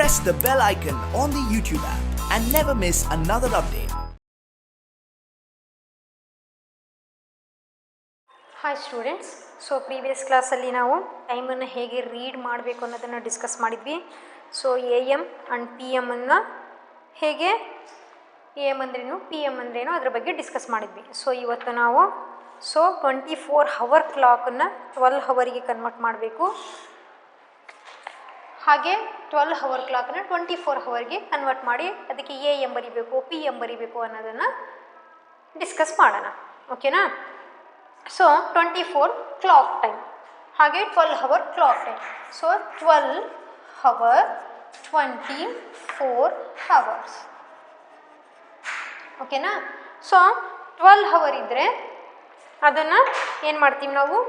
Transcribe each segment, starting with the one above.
press the bell icon on the YouTube app and never miss another update. Hi students, so previous ಕ್ಲಾಸಲ್ಲಿ ನಾವು ಟೈಮನ್ನು ಹೇಗೆ read ಮಾಡಬೇಕು ಅನ್ನೋದನ್ನು ಡಿಸ್ಕಸ್ ಮಾಡಿದ್ವಿ. So a m and p ಎಮ್ಮನ್ನು ಹೇಗೆ ಎ ಎಮ್ ಅಂದ್ರೇನು ಪಿ ಎಮ್ ಅಂದ್ರೇನು ಅದ್ರ ಬಗ್ಗೆ ಡಿಸ್ಕಸ್ ಮಾಡಿದ್ವಿ. ಸೊ ಇವತ್ತು ನಾವು 24 ಹವರ್ ಕ್ಲಾಕನ್ನು 12 ಹವರಿಗೆ ಕನ್ವರ್ಟ್ ಮಾಡಬೇಕು. ಹಾಗೆ 12 ಹವರ್ ಕ್ಲಾಕನ್ನು 24 ಹವರ್ಗೆ ಕನ್ವರ್ಟ್ ಮಾಡಿ ಅದಕ್ಕೆ ಎ ಎಮ್ ಬರಿಬೇಕು ಪಿ ಎಮ್ ಬರಿಬೇಕು ಅನ್ನೋದನ್ನು ಡಿಸ್ಕಸ್ ಮಾಡೋಣ. ಓಕೆನಾ? ಸೊ 24 ಕ್ಲಾಕ್ ಟೈಮ್ ಹಾಗೆ 12 hour clock time. So 12 hour 24 hours. ಓಕೆನಾ? ಸೊ 12 ಹವರ್ ಇದ್ದರೆ ಅದನ್ನು ಏನು ಮಾಡ್ತೀವಿ ನಾವು?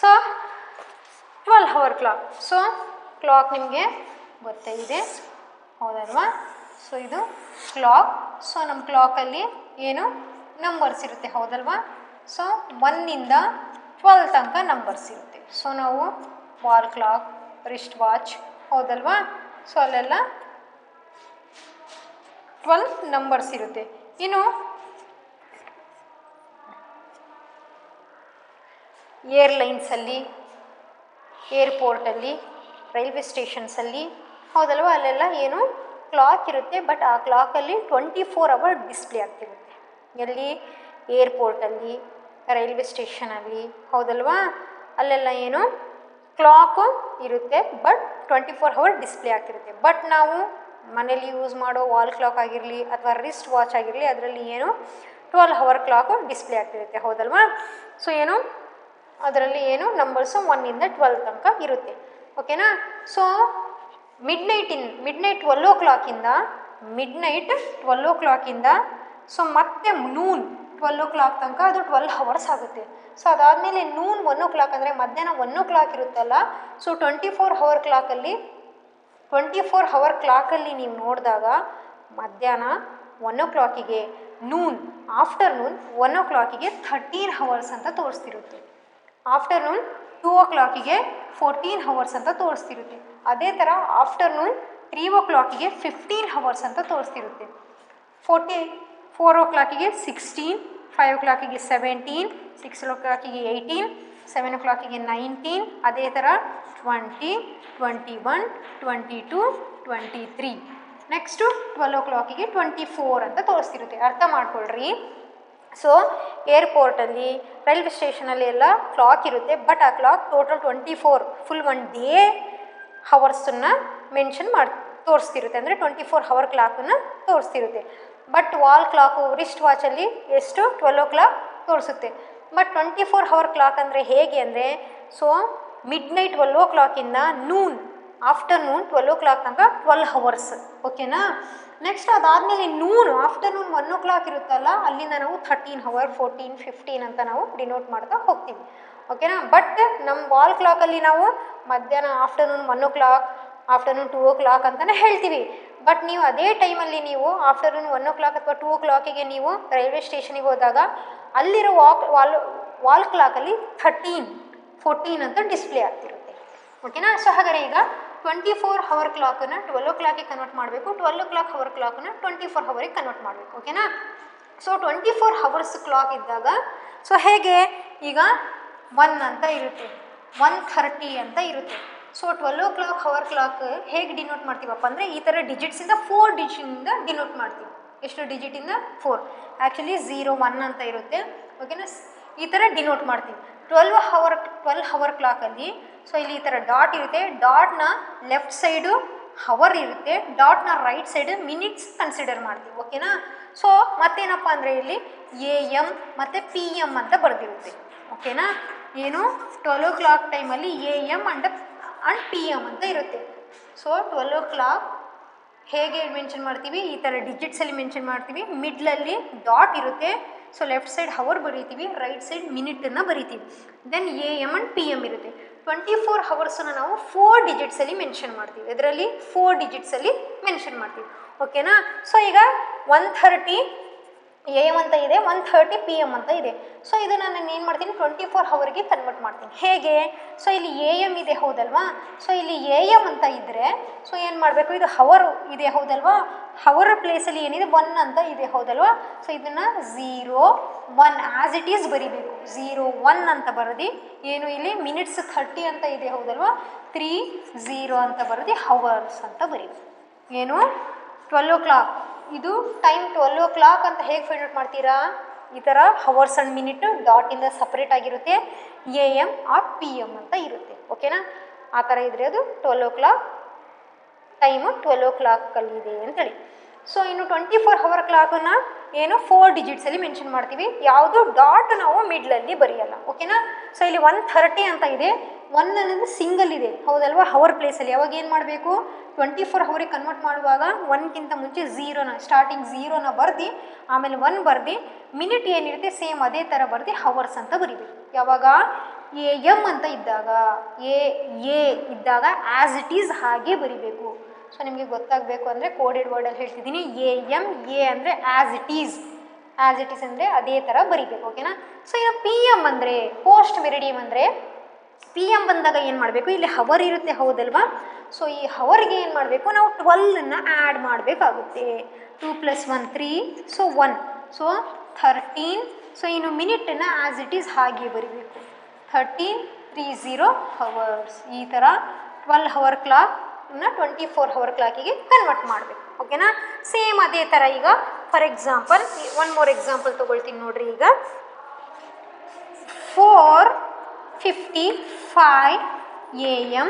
So 12 hour clock. So clock ನಿಮಗೆ ಗೊತ್ತೇ ಇದೆ, ಹೌದಲ್ವಾ? ಸೊ ಇದು ಕ್ಲಾಕ್. ಸೊ ನಮ್ಮ ಕ್ಲಾಕಲ್ಲಿ ಏನು ನಂಬರ್ಸ್ ಇರುತ್ತೆ, ಹೌದಲ್ವಾ? ಸೊ 1ಇಂದ 12 ತನಕ ನಂಬರ್ಸ್ ಇರುತ್ತೆ. ಸೊ ನಾವು ವಾಲ್ ಕ್ಲಾಕ್, ರಿಸ್ಟ್ ವಾಚ್, ಹೌದಲ್ವಾ? ಸೊ ಅಲ್ಲೆಲ್ಲ 12 ನಂಬರ್ಸ್ ಇರುತ್ತೆ. ಇನ್ನು ಏರ್ಲೈನ್ಸಲ್ಲಿ, ಏರ್ಪೋರ್ಟಲ್ಲಿ, ರೈಲ್ವೆ ಸ್ಟೇಷನ್ಸಲ್ಲಿ, ಹೌದಲ್ವ, ಅಲ್ಲೆಲ್ಲ ಏನು ಕ್ಲಾಕ್ ಇರುತ್ತೆ. ಬಟ್ ಆ ಕ್ಲಾಕಲ್ಲಿ 24 ಅವರ್ ಡಿಸ್ಪ್ಲೇ ಆಗ್ತಿರುತ್ತೆ. ಎಲ್ಲಿ? ಏರ್ಪೋರ್ಟಲ್ಲಿ, ರೈಲ್ವೆ ಸ್ಟೇಷನಲ್ಲಿ, ಹೌದಲ್ವಾ? ಅಲ್ಲೆಲ್ಲ ಏನು ಕ್ಲಾಕು ಇರುತ್ತೆ, ಬಟ್ 24 ಅವರ್ ಡಿಸ್ಪ್ಲೇ ಆಗ್ತಿರುತ್ತೆ. ಬಟ್ ನಾವು ಮನೇಲಿ ಯೂಸ್ ಮಾಡೋ ವಾಲ್ ಕ್ಲಾಕ್ ಆಗಿರಲಿ ಅಥವಾ ರಿಸ್ಟ್ ವಾಚ್ ಆಗಿರಲಿ, ಅದರಲ್ಲಿ ಏನು 12 ಹವರ್ ಕ್ಲಾಕು ಡಿಸ್ಪ್ಲೇ ಆಗ್ತಿರುತ್ತೆ, ಹೌದಲ್ವಾ? ಸೊ ಏನು ಅದರಲ್ಲಿ ಏನು ನಂಬರ್ಸು 1ಇಂದ 12 ತನಕ ಇರುತ್ತೆ. ಓಕೆನಾ? ಸೊ ಮಿಡ್ನೈಟ್ 12 ಓ ಕ್ಲಾಕಿಂದ ಸೊ ಮತ್ತೆ ನೂನ್ 12 ಓ ಕ್ಲಾಕ್ ತನಕ ಅದು 12 ಹವರ್ಸ್ ಆಗುತ್ತೆ. ಸೊ ಅದಾದಮೇಲೆ ನೂನ್ 1 ಓ ಕ್ಲಾಕ್ ಅಂದರೆ ಮಧ್ಯಾಹ್ನ 1 ಓ ಕ್ಲಾಕ್ ಇರುತ್ತಲ್ಲ. ಸೊ 24 ಹವರ್ ಕ್ಲಾಕಲ್ಲಿ ನೀವು ನೋಡಿದಾಗ ಮಧ್ಯಾಹ್ನ 1 ಓ ಕ್ಲಾಕಿಗೆ, ಆಫ್ಟರ್ನೂನ್ 1 ಓ ಕ್ಲಾಕಿಗೆ 13 ಹವರ್ಸ್ ಅಂತ ತೋರಿಸ್ತಿರುತ್ತೆ. ಆಫ್ಟರ್ನೂನ್ 2 ಓ ಕ್ಲಾಕಿಗೆ 14 ಹವರ್ಸ್ ಅಂತ ತೋರಿಸ್ತಿರುತ್ತೆ. ಅದೇ ಥರ ಆಫ್ಟರ್ನೂನ್ 3 ಓ ಕ್ಲಾಕಿಗೆ 15 ಹವರ್ಸ್ ಅಂತ ತೋರಿಸ್ತಿರುತ್ತೆ. 4 ಓ ಕ್ಲಾಕಿಗೆ 16, 5 ಓ ಕ್ಲಾಕಿಗೆ 17, 6 ಓ ಕ್ಲಾಕಿಗೆ 18, 7 ಓ ಕ್ಲಾಕಿಗೆ 19, ಅದೇ ಥರ 20, 21, 22, 23. ನೆಕ್ಸ್ಟು 12 ಓ ಕ್ಲಾಕಿಗೆ 24 ಅಂತ ತೋರಿಸ್ತಿರುತ್ತೆ. ಅರ್ಥ ಮಾಡ್ಕೊಳ್ರಿ. ಸೊ ಏರ್ಪೋರ್ಟಲ್ಲಿ, ರೈಲ್ವೆ ಸ್ಟೇಷನಲ್ಲಿ ಎಲ್ಲ ಕ್ಲಾಕ್ ಇರುತ್ತೆ, ಬಟ್ ಆ ಕ್ಲಾಕ್ ಟೋಟಲ್ 24 ಫುಲ್ 1 ಡೇ ಹವರ್ಸನ್ನು ಮೆನ್ಷನ್ ತೋರಿಸ್ತಿರುತ್ತೆ. ಅಂದರೆ 24 ಹವರ್ ಕ್ಲಾಕನ್ನು ತೋರಿಸ್ತಿರುತ್ತೆ. ಬಟ್ ವಾಲ್ ಕ್ಲಾಕು, ರಿಸ್ಟ್ ವಾಚಲ್ಲಿ ಎಷ್ಟು 12 ಓ ಕ್ಲಾಕ್ ತೋರಿಸುತ್ತೆ. ಬಟ್ 24 ಹವರ್ ಕ್ಲಾಕ್ ಅಂದರೆ ಹೇಗೆ ಅಂದರೆ, ಸೊ ಮಿಡ್ನೈಟ್ 12 ಓ ಕ್ಲಾಕಿಂದ ಆಫ್ಟರ್ನೂನ್ 12 ಓ ಕ್ಲಾಕ್ ತನಕ 12 ಹವರ್ಸ್. ಓಕೆನಾ? ನೆಕ್ಸ್ಟ್ ಅದಾದಮೇಲೆ ಆಫ್ಟರ್ನೂನ್ 1 ಓ ಕ್ಲಾಕ್ ಇರುತ್ತಲ್ಲ, ಅಲ್ಲಿಂದ ನಾವು 13 ಹವರ್, 14, 15 ಅಂತ ನಾವು ಡಿನೋಟ್ ಮಾಡ್ತಾ ಹೋಗ್ತೀವಿ. ಓಕೆನಾ? ಬಟ್ ನಮ್ಮ ವಾಲ್ ಕ್ಲಾಕಲ್ಲಿ ನಾವು ಮಧ್ಯಾಹ್ನ ಆಫ್ಟರ್ನೂನ್ 1 ಓ ಕ್ಲಾಕ್, ಆಫ್ಟರ್ನೂನ್ 2 ಓ ಕ್ಲಾಕ್ ಅಂತಲೇ ಹೇಳ್ತೀವಿ. ಬಟ್ ನೀವು ಅದೇ ಟೈಮಲ್ಲಿ ನೀವು ಆಫ್ಟರ್ನೂನ್ 1 ಓ ಕ್ಲಾಕ್ ಅಥವಾ 2 ಓ ಕ್ಲಾಕಿಗೆ ನೀವು ರೈಲ್ವೆ ಸ್ಟೇಷನಿಗೆ ಹೋದಾಗ ಅಲ್ಲಿರೋ ವಾಲ್ ಕ್ಲಾಕಲ್ಲಿ 13, 14 ಅಂತ ಡಿಸ್ಪ್ಲೇ ಆಗ್ತಿರುತ್ತೆ. ಓಕೆನಾ? ಸೊ ಹಾಗಾದರೆ ಈಗ 24 ಹವರ್ ಕ್ಲಾಕನ್ನು 12 ಓ ಕ್ಲಾಕಿಗೆ ಕನ್ವರ್ಟ್ ಮಾಡಬೇಕು, 12 ಹವರ್ ಕ್ಲಾಕನ್ನು 24 ಹವರಿಗೆ ಕನ್ವರ್ಟ್ ಮಾಡಬೇಕು. ಓಕೆನಾ? ಸೊ 24 ಹವರ್ಸ್ ಕ್ಲಾಕ್ ಇದ್ದಾಗ ಸೊ ಹೇಗೆ ಈಗ 1 ಅಂತ ಇರುತ್ತೆ, 1:30 ಅಂತ ಇರುತ್ತೆ. ಸೊ 12 ಹವರ್ ಕ್ಲಾಕ್ ಹೇಗೆ ಡಿನೋಟ್ ಮಾಡ್ತೀವಪ್ಪ ಅಂದರೆ ಈ ಥರ ಡಿಜಿಟ್ಸಿಂದ 4 ಡಿಜಿಟಿಂದ ಡಿನೋಟ್ ಮಾಡ್ತೀವಿ. ಎಷ್ಟು ಡಿಜಿಟಿಂದ? 4. ಆ್ಯಕ್ಚುಲಿ 0, 1 ಅಂತ ಇರುತ್ತೆ. ಓಕೆನಾ? ಈ ಥರ ಡಿನೋಟ್ ಮಾಡ್ತೀವಿ. 12 ಹವರ್ ಕ್ಲಾಕಲ್ಲಿ ಸೊ ಇಲ್ಲಿ ಈ ಥರ ಡಾಟ್ ಇರುತ್ತೆ. ಡಾಟ್ನ ಲೆಫ್ಟ್ ಸೈಡು ಹವರ್ ಇರುತ್ತೆ, ಡಾಟ್ನ ರೈಟ್ ಸೈಡು ಮಿನಿಟ್ಸ್ ಕನ್ಸಿಡರ್ ಮಾಡ್ತೀವಿ. ಓಕೆನಾ? ಸೊ ಮತ್ತೇನಪ್ಪ ಅಂದರೆ ಇಲ್ಲಿ ಎ ಎಮ್ ಮತ್ತು ಪಿ ಎಮ್ ಅಂತ ಬರೆದಿರುತ್ತೆ. ಓಕೆನಾ? ಏನು 12 ಓ ಕ್ಲಾಕ್ ಟೈಮಲ್ಲಿ a m and p M ಅಂತ ಇರುತ್ತೆ. ಸೊ 12 ಓ ಕ್ಲಾಕ್ ಹೇಗೆ ಮೆನ್ಷನ್ ಮಾಡ್ತೀವಿ? ಈ ಥರ ಡಿಜಿಟ್ಸಲ್ಲಿ ಮೆನ್ಷನ್ ಮಾಡ್ತೀವಿ. ಮಿಡ್ಲಲ್ಲಿ ಡಾಟ್ ಇರುತ್ತೆ. ಸೊ ಲೆಫ್ಟ್ ಸೈಡ್ ಹವರ್ ಬರೀತೀವಿ, ರೈಟ್ ಸೈಡ್ ಮಿನಿಟನ್ನು ಬರೀತೀವಿ. Then a m and p m ಇರುತ್ತೆ. 24 ಹವರ್ಸನ್ನು ನಾವು 4 ಡಿಜಿಟ್ಸಲ್ಲಿ ಮೆನ್ಷನ್ ಮಾಡ್ತೀವಿ. ಇದರಲ್ಲಿ 4 ಡಿಜಿಟ್ಸಲ್ಲಿ ಮೆನ್ಷನ್ ಮಾಡ್ತೀವಿ. ಓಕೆನಾ? ಸೊ ಈಗ 1:30 ಎ ಎಮ್ ಅಂತ ಇದೆ, 1:30 PM ಅಂತ ಇದೆ. ಸೊ ಇದನ್ನು ನಾನು ಏನು ಮಾಡ್ತೀನಿ 24 ಹವರ್ಗೆ ಕನ್ವರ್ಟ್ ಮಾಡ್ತೀನಿ. ಹೇಗೆ? ಸೊ ಇಲ್ಲಿ ಎ ಎಮ್ ಇದೆ ಹೌದಲ್ವಾ, ಸೊ ಇಲ್ಲಿ ಎ ಎಮ್ ಅಂತ ಇದ್ದರೆ ಸೊ ಏನು ಮಾಡಬೇಕು, ಇದು ಹವರ್ ಇದೆ ಹೌದಲ್ವಾ, ಹವರ್ ಪ್ಲೇಸಲ್ಲಿ ಏನಿದೆ 1 ಅಂತ ಇದೆ ಹೌದಲ್ವಾ, ಸೊ ಇದನ್ನು 0 1 ಆ್ಯಸ್ ಇಟ್ ಈಸ್ ಬರಿಬೇಕು. 0 1 ಅಂತ ಬರೆದು ಏನು ಇಲ್ಲಿ ಮಿನಿಟ್ಸ್ 30 ಅಂತ ಇದೆ ಹೌದಲ್ವಾ, 3 0 ಅಂತ ಬರೆದು ಹವರ್ಸ್ ಅಂತ ಬರೀಬೇಕು. ಏನು 12 o'clock, ಇದು ಟೈಮ್ 12 o'clock ಅಂತ ಹೇಗೆ ಫೈಂಡ್ ಔಟ್ ಮಾಡ್ತೀರಾ? ಈ ಥರ ಹವರ್ಸ್ ಆ್ಯಂಡ್ ಮಿನಿಟ್ ಡಾಟಿಂದ ಸಪ್ರೇಟ್ ಆಗಿರುತ್ತೆ, A M or P M ಅಂತ ಇರುತ್ತೆ. ಓಕೆನಾ? ಆ ಥರ ಇದ್ದರೆ ಅದು 12 o'clock, ಟೈಮು 12 o'clockಲ್ಲಿದೆ ಅಂತೇಳಿ. ಸೊ ಇನ್ನು 24 hour ಕ್ಲಾಕನ್ನು ಏನು 4 ಡಿಜಿಟ್ಸಲ್ಲಿ ಮೆನ್ಷನ್ ಮಾಡ್ತೀವಿ, ಯಾವುದು ಡಾಟ್ ನಾವು ಮಿಡ್ಲಲ್ಲಿ ಬರೆಯಲ್ಲ. ಓಕೆನಾ? ಸೊ ಇಲ್ಲಿ 1:30 ಅಂತ ಇದೆ, 1 ಅನ್ನೋದು ಸಿಂಗಲ್ ಇದೆ ಹೌದಲ್ವಾ ಹವರ್ ಪ್ಲೇಸಲ್ಲಿ. ಅವಾಗ ಏನು ಮಾಡಬೇಕು, 24 hourಗೆ ಕನ್ವರ್ಟ್ ಮಾಡುವಾಗ 1ಕ್ಕಿಂತ ಮುಂಚೆ 0ನ ಸ್ಟಾರ್ಟಿಂಗ್ 0ನ ಬರ್ದು ಆಮೇಲೆ 1 ಬರ್ದು ಮಿನಿಟ್ ಏನಿರುತ್ತೆ ಸೇಮ್ ಅದೇ ಥರ ಬರ್ದು ಹವರ್ಸ್ ಅಂತ ಬರಿಬೇಕು. ಯಾವಾಗ ಎ ಎಮ್ ಅಂತ ಇದ್ದಾಗ ಎ ಇದ್ದಾಗ ಆ್ಯಸ್ ಇಟ್ ಈಸ್ ಹಾಗೆ ಬರಿಬೇಕು. ಸೊ ನಿಮಗೆ ಗೊತ್ತಾಗಬೇಕು ಅಂದರೆ ಕೋಡೆಡ್ ವರ್ಡಲ್ಲಿ ಹೇಳ್ತಿದ್ದೀನಿ, ಎ ಎಮ್ ಎ ಅಂದರೆ ಆ್ಯಸ್ ಇಟ್ ಈಸ್ ಅಂದರೆ ಅದೇ ಥರ ಬರಿಬೇಕು. ಓಕೆನಾ? ಸೊ ಇನ್ನು ಪಿ ಎಮ್ ಅಂದರೆ ಪೋಸ್ಟ್ ಮೆರಿಡಿಯಮ್ ಅಂದರೆ ಪಿ ಎಮ್ ಬಂದಾಗ ಏನು ಮಾಡಬೇಕು, ಇಲ್ಲಿ ಹವರ್ ಇರುತ್ತೆ ಹೌದಲ್ವಾ, ಸೊ ಈ ಹವರ್ಗೆ ಏನು ಮಾಡಬೇಕು, ನಾವು 12ಅನ್ನು ಆ್ಯಡ್ ಮಾಡಬೇಕಾಗುತ್ತೆ. 2 + 1 3, ಸೊ 1, ಸೊ 13. ಸೊ ಇನ್ನು ಮಿನಿಟನ್ನು ಆ್ಯಸ್ ಇಟ್ ಈಸ್ ಹಾಗೆ ಬರಿಬೇಕು, 13:30 ಹವರ್ಸ್. ಈ ಥರ 12 hour ಕ್ಲಾಕ್ನ 24 hour ಕ್ಲಾಕಿಗೆ ಕನ್ವರ್ಟ್ ಮಾಡಬೇಕು. ಓಕೆನಾ? ಸೇಮ್ ಅದೇ ಥರ ಈಗ for example one more example ತೊಗೊಳ್ತೀನಿ ನೋಡ್ರಿ. ಈಗ 4:55 AM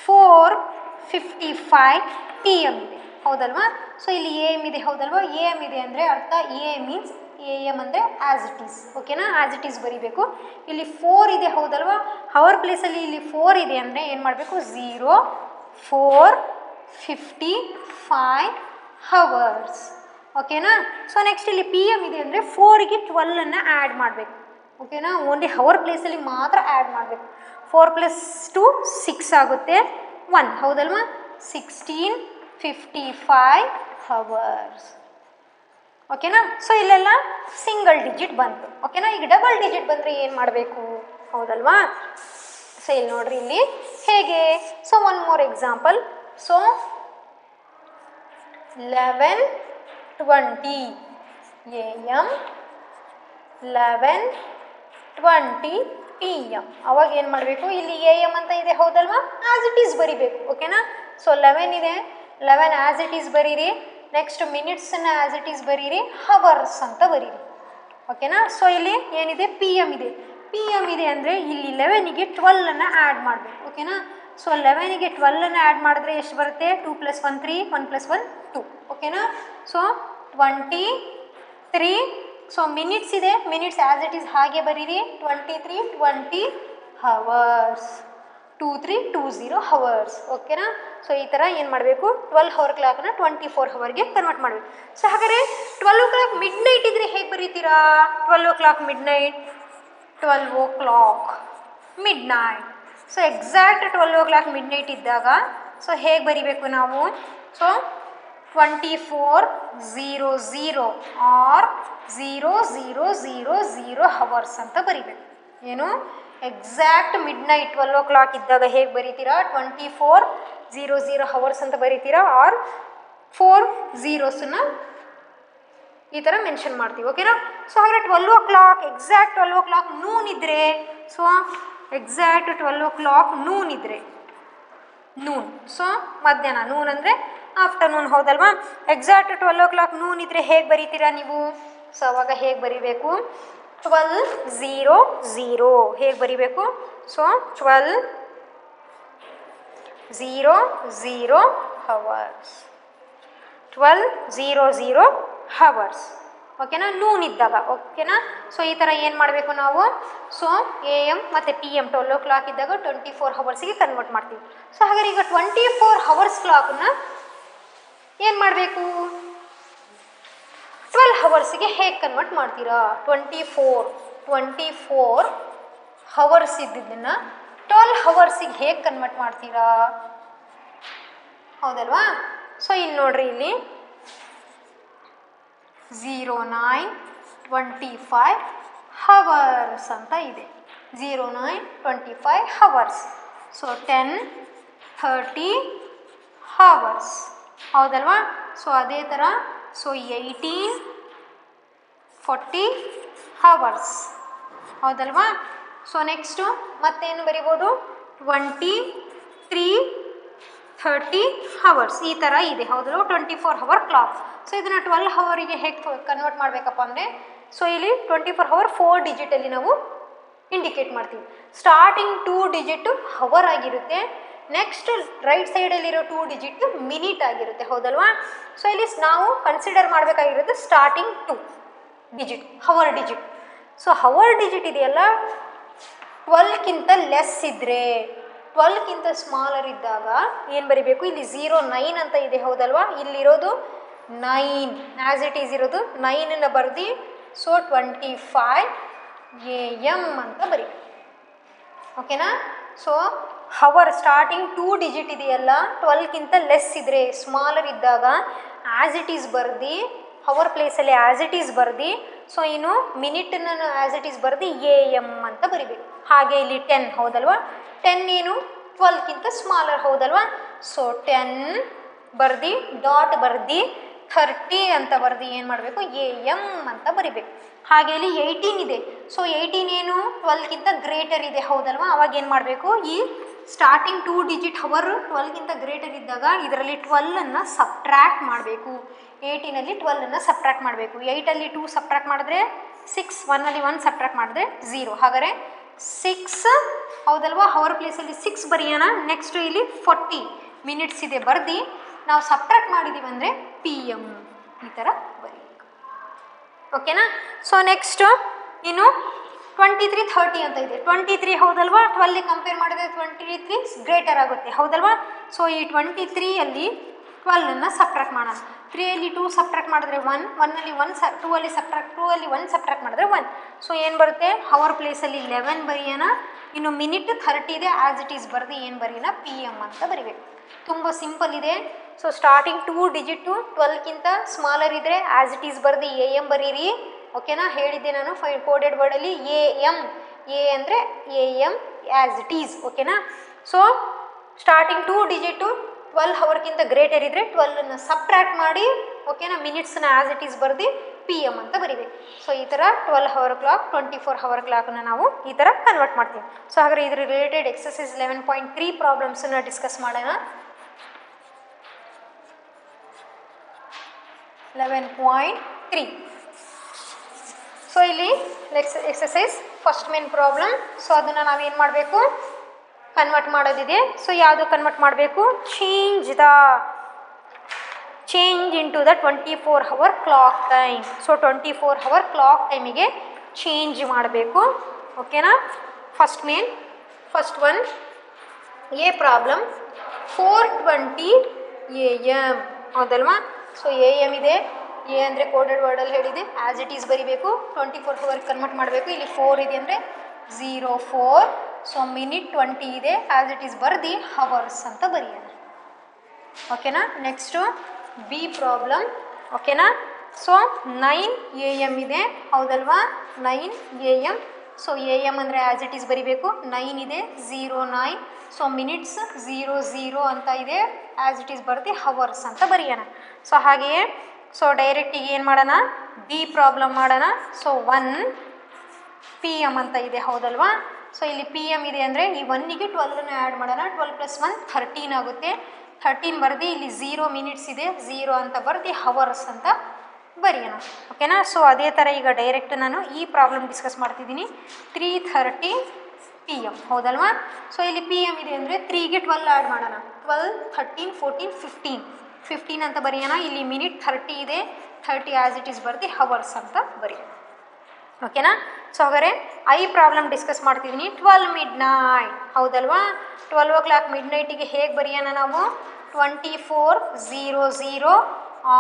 4:55 PM ಇದೆ ಹೌದಲ್ವಾ. ಸೊ ಇಲ್ಲಿ ಎ ಎಮ್ ಇದೆ ಹೌದಲ್ವಾ, ಎ ಎಮ್ ಇದೆ ಅಂದರೆ ಅರ್ಥ ಎ ಮೀನ್ಸ್ ಎ ಎಮ್ ಅಂದರೆ ಆ್ಯಸ್ ಇಟ್ ಈಸ್. ಓಕೆನಾ? ಆ್ಯಸ್ ಇಟ್ ಈಸ್ ಬರೀಬೇಕು. ಇಲ್ಲಿ 4 ಇದೆ ಹೌದಲ್ವಾ, ಹವರ್ ಪ್ಲೇಸಲ್ಲಿ ಇಲ್ಲಿ 4 ಇದೆ ಅಂದರೆ ಏನು ಮಾಡಬೇಕು, 0 4:55 ಹವರ್ಸ್. ಓಕೆನಾ? ಸೊ ನೆಕ್ಸ್ಟ್ ಇಲ್ಲಿ ಪಿ ಎಮ್ ಇದೆ ಅಂದರೆ 4ಗೆ 12ಅನ್ನು ಆ್ಯಡ್ ಮಾಡಬೇಕು. ಓಕೆನಾ? ಓನ್ಲಿ ಹವರ್ ಪ್ಲೇಸಲ್ಲಿ ಮಾತ್ರ ಆ್ಯಡ್ ಮಾಡಬೇಕು. 4 + 2 6 ಆಗುತ್ತೆ, 1 ಹೌದಲ್ವಾ, 16:55 ಹವರ್ಸ್. ಓಕೆನಾ? ಸೊ ಇಲ್ಲೆಲ್ಲ ಸಿಂಗಲ್ ಡಿಜಿಟ್ ಬಂತು. ಓಕೆನಾ? ಈಗ ಡಬಲ್ ಡಿಜಿಟ್ ಬಂದರೆ ಏನು ಮಾಡಬೇಕು ಹೌದಲ್ವಾ. ಸೊ ಇಲ್ಲಿ ನೋಡ್ರಿ ಇಲ್ಲಿ ಹೇಗೆ. So one more example. So 11:20 AM 11:20 PM. ಅವಾಗ ಏನು ಮಾಡಬೇಕು, ಇಲ್ಲಿ ಎ ಎಮ್ ಅಂತ ಇದೆ ಹೌದಲ್ವಾ, ಆ್ಯಸ್ ಇಟ್ ಈಸ್ ಬರಿಬೇಕು. ಓಕೆನಾ? ಸೊ 11 ಇದೆ, 11 ಆ್ಯಸ್ ಇಟ್ ಈಸ್ ಬರೀರಿ. ನೆಕ್ಸ್ಟ್ ಮಿನಿಟ್ಸನ್ನು ಆ್ಯಸ್ ಇಟ್ ಈಸ್ ಬರೀರಿ, ಹವರ್ಸ್ ಅಂತ ಬರೀರಿ. ಓಕೆನಾ? ಸೊ ಇಲ್ಲಿ ಏನಿದೆ, ಪಿ ಎಮ್ ಇದೆ. ಪಿ ಎಮ್ ಇದೆ ಅಂದರೆ ಇಲ್ಲಿ 11ಗೆ 12ಅನ್ನು ಆ್ಯಡ್ ಮಾಡಬೇಕು. ಓಕೆನಾ? ಸೊ 11ಗೆ 12ಅನ್ನು ಆ್ಯಡ್ ಮಾಡಿದ್ರೆ ಎಷ್ಟು ಬರುತ್ತೆ, 2 + 1 3, 1 + 1 2. ಓಕೆನಾ? ಸೊ 23. ಸೊ ಮಿನಿಟ್ಸ್ ಇದೆ, ಮಿನಿಟ್ಸ್ ಆ್ಯಸ್ ಇಟ್ ಈಸ್ ಹಾಗೆ ಬರೀರಿ, 23:20 ಹವರ್ಸ್, 23:20 ಹವರ್ಸ್. ಓಕೆನಾ? ಸೊ ಈ ಥರ ಏನು ಮಾಡಬೇಕು, 12 hour ಕ್ಲಾಕ್ನ 24 hourಗೆ ಕನ್ವರ್ಟ್ ಮಾಡಬೇಕು. ಸೊ ಹಾಗಾದರೆ 12 o'clock ಮಿಡ್ನೈಟ್ ಇದ್ದರೆ ಹೇಗೆ ಬರೀತೀರಾ? 12 o'clock midnight, 12 o'clock midnight. So exact 12 o'clock midnight ಇದ್ದಾಗ ಸೊ ಹೇಗೆ ಬರಿಬೇಕು ನಾವು? ಸೊ 24:00 ಆರ್ 00:00 ಹವರ್ಸ್ ಅಂತ ಬರಿಬೇಕು. ಏನು ಎಕ್ಸಾಕ್ಟ್ ಮಿಡ್ನೈಟ್ 12 o'clock ಇದ್ದಾಗ ಹೇಗೆ ಬರೀತೀರಾ, 24:00 ಹವರ್ಸ್ ಅಂತ ಬರೀತೀರಾ, ಆರ್ 4 zeros ಈ ಥರ ಮೆನ್ಷನ್ ಮಾಡ್ತೀವಿ. ಓಕೆನಾ? ಸೊ ಹಾಗಾದರೆ 12 o'clock ಎಕ್ಸಾಕ್ಟ್ 12 o'clock ನೂನ್ ಇದ್ದರೆ, ಸೊ ಎಕ್ಸಾಕ್ಟ್ 12 o'clock ನೂನ್ ಇದ್ದರೆ, ನೂನ್ ಸೊ ಮಧ್ಯಾಹ್ನ, ನೂನ್ ಅಂದರೆ ಆಫ್ಟರ್ನೂನ್ ಹೌದಲ್ವಾ. ಎಕ್ಸಾಕ್ಟ್ 12 o'clock ನೂನ್ ಇದ್ದರೆ ಹೇಗೆ ಬರೀತೀರಾ ನೀವು? ಸೊ ಅವಾಗ ಹೇಗೆ ಬರೀಬೇಕು, 12:00 ಹೇಗೆ ಬರೀಬೇಕು? So 12:00 hours, 12:00 hours. ಓಕೆನಾ? ನೂನ್ ಇದ್ದಾಗ. ಓಕೆನಾ? ಸೊ ಈ ಥರ ಏನು ಮಾಡಬೇಕು ನಾವು? ಸೊ ಎ ಎಮ್ ಮತ್ತು ಪಿ ಎಮ್ 12 o'clock ಇದ್ದಾಗ 24 hours ಕನ್ವರ್ಟ್ ಮಾಡ್ತೀವಿ. ಸೊ ಹಾಗಾದ್ರೆ ಈಗ 24 hours ಕ್ಲಾಕನ್ನು ಏನು ಮಾಡಬೇಕು? 12 hours ಹೇಗೆ ಕನ್ವರ್ಟ್ ಮಾಡ್ತೀರಾ? 24 hours ಇದ್ದಿದ್ದನ್ನು 12 hours ಹೇಗೆ ಕನ್ವರ್ಟ್ ಮಾಡ್ತೀರಾ? ಹೌದಲ್ವಾ. ಸೊ ಇಲ್ಲಿ ನೋಡ್ರಿ, ಇಲ್ಲಿ 09:25 ಹವರ್ಸ್ ಅಂತ ಇದೆ. 09:25 ಹವರ್ಸ್. ಸೊ 10:30 ಹವರ್ಸ್ ಹೌದಲ್ವಾ? ಸೊ ಅದೇ ಥರ ಸೊ 18:40 ಹವರ್ಸ್ ಹೌದಲ್ವಾ? ಸೊ ನೆಕ್ಸ್ಟು ಮತ್ತೇನು ಬರಿಬೋದು? 23:30 ಹವರ್ಸ್ ಈ ಥರ ಇದೆ ಹೌದಲ್ವ? 24 ಅವರ್ ಕ್ಲಾಕ್. ಸೊ ಇದನ್ನು 12 ಅವರಿಗೆ ಹೇಗೆ ಕನ್ವರ್ಟ್ ಮಾಡಬೇಕಪ್ಪ ಅಂದರೆ, ಸೊ ಇಲ್ಲಿ 24 ಅವರ್ 4 ಡಿಜಿಟಲ್ಲಿ ನಾವು ಇಂಡಿಕೇಟ್ ಮಾಡ್ತೀವಿ. ಸ್ಟಾರ್ಟಿಂಗ್ 2 ಡಿಜಿಟು ಹವರ್ ಆಗಿರುತ್ತೆ, ನೆಕ್ಸ್ಟ್ ರೈಟ್ ಸೈಡಲ್ಲಿರೋ 2 ಡಿಜಿಟ್ ಮಿನಿಟ್ ಆಗಿರುತ್ತೆ ಹೌದಲ್ವಾ? ಸೊ ಇಲ್ಲಿ ನಾವು ಕನ್ಸಿಡರ್ ಮಾಡಬೇಕಾಗಿರೋದು starting 2 digit hour digit. So hour digit ಇದೆಯಲ್ಲ 12ಕ್ಕಿಂತ ಲೆಸ್ ಇದ್ದರೆ, 12ಕ್ಕಿಂತ ಸ್ಮಾಲರ್ ಇದ್ದಾಗ ಏನು ಬರಿಬೇಕು? ಇಲ್ಲಿ 09 ಅಂತ ಇದೆ ಹೌದಲ್ವಾ? ಇಲ್ಲಿರೋದು 9 ಆ್ಯಸ್ ಇಟ್ ಈಸ್ ಇರೋದು 9 ಬರ್ದು ಸೊ 25 AM ಅಂತ ಬರೀಬೇಕು. ಓಕೆನಾ? ಸೊ ಹವರ್ ಸ್ಟಾರ್ಟಿಂಗ್ 2 ಡಿಜಿಟ್ ಇದೆಯಲ್ಲ 12ಕ್ಕಿಂತ ಲೆಸ್ ಇದ್ದರೆ, ಸ್ಮಾಲರ್ ಇದ್ದಾಗ ಆ್ಯಸ್ ಇಟ್ ಈಸ್ ಬರ್ದು ಹವರ್ ಪ್ಲೇಸಲ್ಲಿ ಆ್ಯಸ್ ಇಟ್ ಈಸ್ ಬರ್ದು ಸೊ ಇನ್ನು ಮಿನಿಟನ್ನು ಆ್ಯಸ್ ಇಟ್ ಈಸ್ ಬರ್ದು AM ಅಂತ ಬರಿಬೇಕು. ಹಾಗೆ ಇಲ್ಲಿ 10 ಹೌದಲ್ವಾ? 10 ಏನು 12ಕ್ಕಿಂತ ಸ್ಮಾಲರ್ ಹೌದಲ್ವಾ? ಸೊ 10 ಬರ್ದು ಡಾಟ್ ಬರ್ದು 30 ಅಂತ ಬರ್ದು ಏನು ಮಾಡಬೇಕು? AM ಅಂತ ಬರಿಬೇಕು. ಹಾಗೆ ಇಲ್ಲಿ 18 ಇದೆ. ಸೊ 18 ಏನು 12ಕ್ಕಿಂತ ಗ್ರೇಟರ್ ಇದೆ ಹೌದಲ್ವಾ? ಅವಾಗ ಏನು ಮಾಡಬೇಕು? ಈ ಸ್ಟಾರ್ಟಿಂಗ್ 2 ಡಿಜಿಟ್ ಹವರ್ 12ಕ್ಕಿಂತ ಗ್ರೇಟರ್ ಇದ್ದಾಗ ಇದರಲ್ಲಿ 12ಅನ್ನು ಸಬ್ಟ್ರ್ಯಾಕ್ಟ್ ಮಾಡಬೇಕು. 18ಅಲ್ಲಿ 12ಅನ್ನು ಸಬ್ಟ್ರ್ಯಾಕ್ಟ್ ಮಾಡಬೇಕು. 8ಅಲ್ಲಿ 2 ಸಬ್ಟ್ರ್ಯಾಕ್ಟ್ ಮಾಡಿದ್ರೆ 6, 1ಅಲ್ಲಿ 1 ಸಬ್ಟ್ರ್ಯಾಕ್ಟ್ ಮಾಡಿದ್ರೆ 0. ಹಾಗಾದರೆ 6 ಹೌದಲ್ವಾ? ಹವರ್ ಪ್ಲೇಸಲ್ಲಿ 6 ಬರೆಯೋಣ. ನೆಕ್ಸ್ಟು ಇಲ್ಲಿ 40 ಮಿನಿಟ್ಸ್ ಇದೆ ಬರ್ದು ನಾವು ಸಬ್ಟ್ರ್ಯಾಕ್ಟ್ ಮಾಡಿದ್ದೀವಿ ಅಂದರೆ PM ಈ ಥರ ಬರೀಬೇಕು. ಓಕೆನಾ? ಸೊ ನೆಕ್ಸ್ಟು ಇನ್ನು 23:30 ಅಂತ ಇದೆ. 23 ಹೌದಲ್ವಾ? 12ಗೆ ಕಂಪೇರ್ ಮಾಡಿದ್ರೆ 23 ಗ್ರೇಟರ್ ಆಗುತ್ತೆ ಹೌದಲ್ವಾ? ಸೊ ಈ 23ಅಲ್ಲಿ 12ಅನ್ನು ಸಬ್ಟ್ರ್ಯಾಕ್ಟ್ ಮಾಡೋಣ. 3ಅಲ್ಲಿ 2 ಸಬ್ಟ್ರ್ಯಾಕ್ಟ್ ಮಾಡಿದ್ರೆ 1, 1ಅಲ್ಲಿ 1 2ಅಲ್ಲಿ ಸಬ್ಟ್ರ್ಯಾಕ್ಟ್ 2ಅಲ್ಲಿ 1 ಸಬ್ಟ್ರ್ಯಾಕ್ಟ್ ಮಾಡಿದ್ರೆ 1. ಸೊ ಏನು ಬರುತ್ತೆ? ಹವರ್ ಪ್ಲೇಸಲ್ಲಿ 11 ಬರೆಯೋಣ. ಇನ್ನು ಮಿನಿಟ್ 30 ಇದೆ, ಆ್ಯಸ್ ಇಟ್ ಈಸ್ ಬರ್ದು ಏನು ಬರೆಯೋಣ? PM ಅಂತ ಬರಿಬೇಕು. ತುಂಬ ಸಿಂಪಲ್ ಇದೆ. ಸೊ ಸ್ಟಾರ್ಟಿಂಗ್ 2 ಡಿಜಿಟು 12ಕ್ಕಿಂತ ಸ್ಮಾಲರ್ ಇದ್ದರೆ ಆ್ಯಸ್ ಇಟ್ ಈಸ್ ಬರ್ದು AM ಬರೀರಿ. ಓಕೆನಾ? ಹೇಳಿದ್ದೆ ನಾನು ಕೋಡೆಡ್ ವರ್ಡಲ್ಲಿ AM. ಎ ಅಂದರೆ AM ಆ್ಯಸ್ ಇಟ್ ಈಸ್. ಓಕೆನಾ? ಸೊ ಸ್ಟಾರ್ಟಿಂಗ್ 2 ಡಿಜಿಟು 12 ಅವರ್ಗಿಂತ ಗ್ರೇಟರ್ ಇದ್ದರೆ 12ಅನ್ನು ಸಬ್ಟ್ರ್ಯಾಕ್ಟ್ ಮಾಡಿ ಓಕೆನಾ ಮಿನಿಟ್ಸ್ನ ಆ್ಯಸ್ ಇಟ್ ಈಸ್ ಬರ್ದು PM ಅಂತ ಬರಿಬೇಕು. ಸೊ ಈ ಥರ 12 ಅವರ್ ಕ್ಲಾಕ್ 24 ಅವರ್ ಕ್ಲಾಕನ್ನು ನಾವು ಈ ಥರ ಕನ್ವರ್ಟ್ ಮಾಡ್ತೀವಿ. ಸೊ ಹಾಗಾದರೆ ಇದ್ರ ರಿಲೇಟೆಡ್ ಎಕ್ಸಸೈಸ್ 11.3 ಪ್ರಾಬ್ಲಮ್ಸನ್ನು ಡಿಸ್ಕಸ್ ಮಾಡೋಣ. 11.3. ಸೊ ಇಲ್ಲಿ exercise first main problem. So ಅದನ್ನು ನಾವೇನು ಮಾಡಬೇಕು? ಕನ್ವರ್ಟ್ ಮಾಡೋದಿದೆ. ಸೊ ಯಾವುದು ಕನ್ವರ್ಟ್ ಮಾಡಬೇಕು? Change into the 24 hour clock time. So 24 hour clock ಟೈಮಿಗೆ ಚೇಂಜ್ ಮಾಡಬೇಕು. ಓಕೆನಾ? First one A problem 4:20 AM ಹೌದಲ್ವಾ? ಸೊ AM ಇದೆ. ಎ ಅಂದರೆ ಕೋಡೆಡ್ ವರ್ಡಲ್ಲಿ ಹೇಳಿದೆ ಆ್ಯಸ್ ಇಟ್ ಈಸ್ ಬರಿಬೇಕು. 24 ಅವರ್ ಕನ್ವರ್ಟ್ ಮಾಡಬೇಕು. ಇಲ್ಲಿ 4 ಇದೆ ಅಂದರೆ 04. ಸೊ ಮಿನಿಟ್ 20 ಇದೆ, ಆ್ಯಸ್ ಇಟ್ ಈಸ್ ಬರ್ದು ಹವರ್ಸ್ ಅಂತ ಬರೆಯೋಣ. ಓಕೆನಾ? Next B problem. ಓಕೆನಾ? ಸೊ 9 AM ಇದೆ ಹೌದಲ್ವಾ? 9 AM. ಸೊ AM ಅಂದರೆ ಆ್ಯಸ್ ಇಟ್ ಈಸ್ ಬರಿಬೇಕು. 9 ಇದೆ 09. ಸೊ ಮಿನಿಟ್ಸ್ 00 ಅಂತ ಇದೆ, ಆ್ಯಸ್ ಇಟ್ ಈಸ್ ಬರ್ದು ಹವರ್ಸ್ ಅಂತ ಬರೆಯೋಣ. ಸೊ ಹಾಗೆಯೇ ಸೊ ಡೈರೆಕ್ಟಿಗೆ ಏನು ಮಾಡೋಣ? ಬಿ ಪ್ರಾಬ್ಲಮ್ ಮಾಡೋಣ. ಸೊ 1 PM ಅಂತ ಇದೆ ಹೌದಲ್ವಾ? ಸೊ ಇಲ್ಲಿ PM ಇದೆ ಅಂದರೆ ಈ 1ಗೆ 12ಅನ್ನು ಆ್ಯಡ್ ಮಾಡೋಣ. 12 + 1 13 ಆಗುತ್ತೆ. 13 ಬರ್ದು ಇಲ್ಲಿ 0 ಮಿನಿಟ್ಸ್ ಇದೆ, 0 ಅಂತ ಬರ್ದು ಹವರ್ಸ್ ಅಂತ ಬರೆಯೋಣ. ಓಕೆನಾ? ಸೊ ಅದೇ ಥರ ಈಗ ಡೈರೆಕ್ಟ್ ನಾನು ಈ ಪ್ರಾಬ್ಲಮ್ ಡಿಸ್ಕಸ್ ಮಾಡ್ತಿದ್ದೀನಿ. 3:30 PM ಹೌದಲ್ವಾ? ಸೊ ಇಲ್ಲಿ PM ಇದೆ ಅಂದರೆ 3ಗೆ 12 ಆ್ಯಡ್ ಮಾಡೋಣ. 12, 13, 14, 15 ಅಂತ ಬರೆಯೋಣ. ಇಲ್ಲಿ ಮಿನಿಟ್ 30 ಇದೆ, 30 ಆ್ಯಸ್ ಇಟ್ ಈಸ್ ಬರ್ದು ಹವರ್ಸ್ ಅಂತ ಬರೆಯೋಣ. ಓಕೆನಾ? ಸೊ ಹಾಗಾದರೆ ಐ ಪ್ರಾಬ್ಲಮ್ ಡಿಸ್ಕಸ್ ಮಾಡ್ತಿದ್ದೀನಿ. 12 midnight ಹೌದಲ್ವಾ? 12 o'clock ಮಿಡ್ನೈಟಿಗೆ ಹೇಗೆ ಬರೆಯೋಣ ನಾವು? 24:00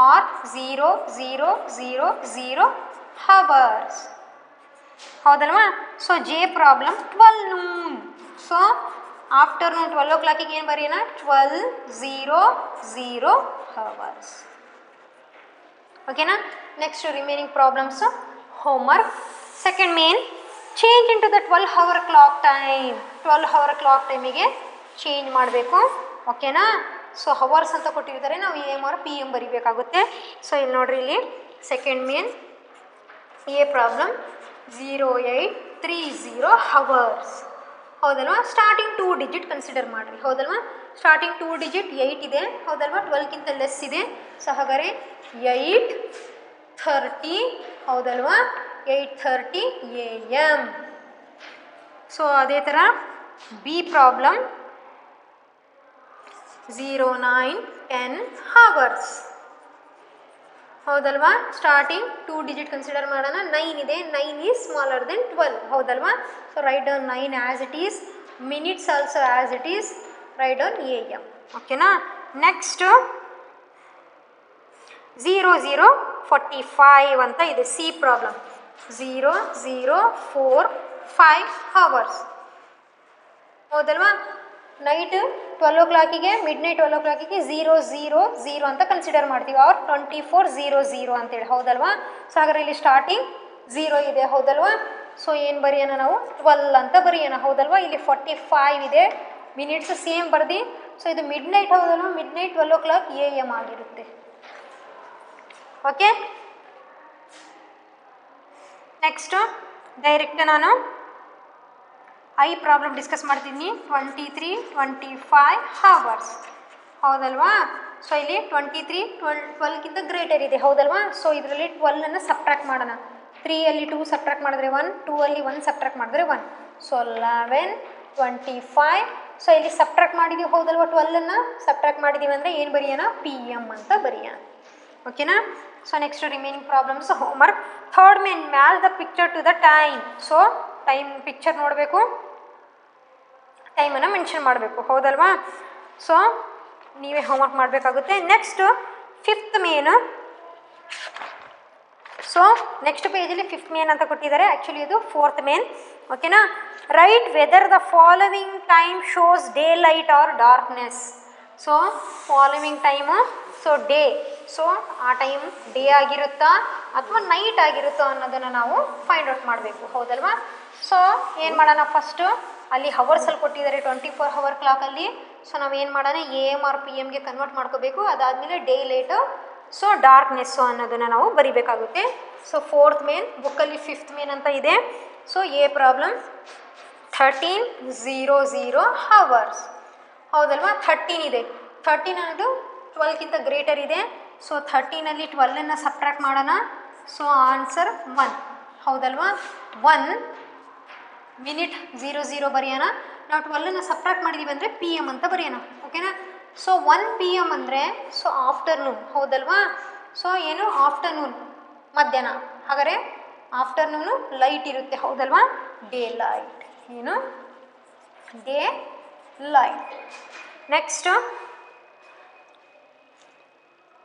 ಆರ್ 00:00 ಹವರ್ಸ್ ಹೌದಲ್ವಾ? So J problem 12 noon. So afternoon 12 o'clockಗೆ ಏನು ಬರೆಯೋಣ? 12:00 ಹವರ್ಸ್. ಓಕೆನಾ. Next remaining problems homework. Second main, change into the 12 hour clock time. 12 hour clock ಟೈಮಿಗೆ ಚೇಂಜ್ ಮಾಡಬೇಕು. ಓಕೆನಾ. ಸೊ ಹವರ್ಸ್ ಅಂತ ಕೊಟ್ಟಿರ್ತಾರೆ, ನಾವು AM or PM ಬರಿಬೇಕಾಗುತ್ತೆ. ಸೊ ಇಲ್ಲಿ ನೋಡ್ರಿ, ಇಲ್ಲಿ second main A problem 0830 hours. ಹೌದಲ್ವಾ. ಸ್ಟಾರ್ಟಿಂಗ್ 2 digit ಕನ್ಸಿಡರ್ ಮಾಡಿರಿ. ಹೌದಲ್ವಾ. ಸ್ಟಾರ್ಟಿಂಗ್ 2 digit 8 ಇದೆ. ಹೌದಲ್ವಾ. 12ಗಿಂತ ಲೆಸ್ ಇದೆ. ಸೊ ಹಾಗಾದರೆ 8:30. ಹೌದಲ್ವಾ. 8:30 AM. ಸೊ ಅದೇ ಥರ ಬಿ ಪ್ರಾಬ್ಲಮ್ 0910 hours. ಹೌದಲ್ವಾ. ಸ್ಟಾರ್ಟಿಂಗ್ 2 digit ಕನ್ಸಿಡರ್ ಮಾಡೋಣ. 9 ಇದೆ. 9 ಈಸ್ ಸ್ಮಾಲರ್ ದೆನ್ 12. ಹೌದಲ್ವಾ. So write down 9 as it is. Minutes also as it is. Write down AM. ಓಕೆನಾ. ನೆಕ್ಸ್ಟ್ 0045 ಅಂತ ಇದೆ ಸಿ ಪ್ರಾಬ್ಲಮ್. 0045 hours. ಹೌದಲ್ವಾ. Night 12 o'clock mid night 12 o'clock 000 ಅಂತ consider ಮಾಡ್ತೀವಿ, ಅವ್ರು 2400 ಅಂತೇಳಿ. ಹೌದಲ್ವಾ. ಸೊ ಹಾಗಾದ್ರೆ ಇಲ್ಲಿ ಸ್ಟಾರ್ಟಿಂಗ್ 0 ಇದೆ. ಹೌದಲ್ವಾ. ಸೊ ಏನು ಬರೆಯೋಣ ನಾವು, 12 ಅಂತ ಬರೆಯೋಣ. ಹೌದಲ್ವಾ. ಇಲ್ಲಿ 45 ಇದೆ. ಮಿನಿಟ್ಸ್ ಸೇಮ್ ಬರ್ದು. ಸೊ ಇದು ಮಿಡ್ ನೈಟ್. ಹೌದಲ್ವಾ. ಮಿಡ್ ನೈಟ್ 12 o'clock AM ಆಗಿರುತ್ತೆ. ಓಕೆ. ನೆಕ್ಸ್ಟು ಡೈರೆಕ್ಟ್ ನಾನು ಐ ಪ್ರಾಬ್ಲಮ್ ಡಿಸ್ಕಸ್ ಮಾಡ್ತೀನಿ. 23-25 hours. ಹೌದಲ್ವಾ. ಸೊ ಇಲ್ಲಿ 23 12ಗಿಂತ ಗ್ರೇಟರ್ ಇದೆ. ಹೌದಲ್ವಾ. ಸೊ ಇದರಲ್ಲಿ 12ಅನ್ನು ಸಬ್ಟ್ರಾಕ್ಟ್ ಮಾಡೋಣ. 3ಅಲ್ಲಿ 2 ಸಬ್ಟ್ರಾಕ್ಟ್ ಮಾಡಿದ್ರೆ 1, 2ಅಲ್ಲಿ 1 ಸಬ್ಟ್ರಾಕ್ಟ್ ಮಾಡಿದ್ರೆ 1. ಸೊ 11, 25. ಸೊ ಇಲ್ಲಿ ಸಬ್ಟ್ರಾಕ್ಟ್ ಮಾಡಿದ್ದೀವಿ. ಹೌದಲ್ವಾ. 12ಅನ್ನು ಸಬ್ಟ್ರಾಕ್ಟ್ ಮಾಡಿದ್ದೀವಿ ಅಂದರೆ ಏನು ಬರೆಯೋಣ, PM ಅಂತ ಬರೆಯೋಣ. ಓಕೆನಾ. So next remaining problems homework. Third main, match the picture to the time. So time picture ನೋಡಬೇಕು, ಟೈಮನ್ನು ಮೆನ್ಷನ್ ಮಾಡಬೇಕು. ಹೌದಲ್ವಾ. ಸೊ ನೀವೇ ಹೋಮ್ವರ್ಕ್ ಮಾಡಬೇಕಾಗುತ್ತೆ. Next 5th main. So next ಪೇಜಲ್ಲಿ 5th main ಅಂತ ಕೊಟ್ಟಿದ್ದಾರೆ. ಆ್ಯಕ್ಚುಲಿ ಇದು 4th ಮೇನ್. ಓಕೆನಾ. Right whether the following time shows day light R darkness. So following time, so day. So ಆ ಟೈಮ್ ಡೇ ಆಗಿರುತ್ತಾ ಅಥವಾ ನೈಟ್ ಆಗಿರುತ್ತೋ ಅನ್ನೋದನ್ನು ನಾವು ಫೈಂಡ್ ಔಟ್ ಮಾಡಬೇಕು. ಹೌದಲ್ವಾ. ಸೊ ಏನು ಮಾಡೋಣ, ಫಸ್ಟು ಅಲ್ಲಿ ಹವರ್ಸಲ್ಲಿ ಕೊಟ್ಟಿದ್ದಾರೆ 24 hour ಕ್ಲಾಕಲ್ಲಿ. ಸೊ ನಾವೇನು ಮಾಡೋಣ, AM or PMಗೆ ಕನ್ವರ್ಟ್ ಮಾಡ್ಕೋಬೇಕು. ಅದಾದಮೇಲೆ ಡೇ ಲೈಟು, ಸೊ ಡಾರ್ಕ್ನೆಸ್ಸು ಅನ್ನೋದನ್ನು ನಾವು ಬರಿಬೇಕಾಗುತ್ತೆ. ಸೊ 4th ಮೇನ್, ಬುಕ್ಕಲ್ಲಿ 5th ಮೇನ್ ಅಂತ ಇದೆ. So A problem 13:00 hours. ಹೌದಲ್ವಾ. 13 ಇದೆ. 13 ಅನ್ನೋದು 12ಗಿಂತ ಗ್ರೇಟರ್ ಇದೆ. ಸೊ 13ಅಲ್ಲಿ 12ಅನ್ನು ಸಬ್ಟ್ರಾಕ್ಟ್ ಮಾಡೋಣ. So answer 1. ಹೌದಲ್ವಾ. 1 ಮಿನಿಟ್ 00 ಬರೆಯೋಣ. ನಾವು 12ಅನ್ನು ಸಬ್ಟ್ರಾಕ್ಟ್ ಮಾಡಿದ್ದೀವಿ ಅಂದರೆ PM ಅಂತ ಬರೆಯೋಣ. ಓಕೆನಾ. ಸೊ 1 PM ಅಂದರೆ ಸೊ ಆಫ್ಟರ್ನೂನ್. ಹೌದಲ್ವಾ. ಸೊ ಏನು ಆಫ್ಟರ್ನೂನ್, ಮಧ್ಯಾಹ್ನ. ಹಾಗಾದರೆ ಆಫ್ಟರ್ನೂನು ಲೈಟ್ ಇರುತ್ತೆ. ಹೌದಲ್ವಾ. Daylight. ಏನು, daylight. Next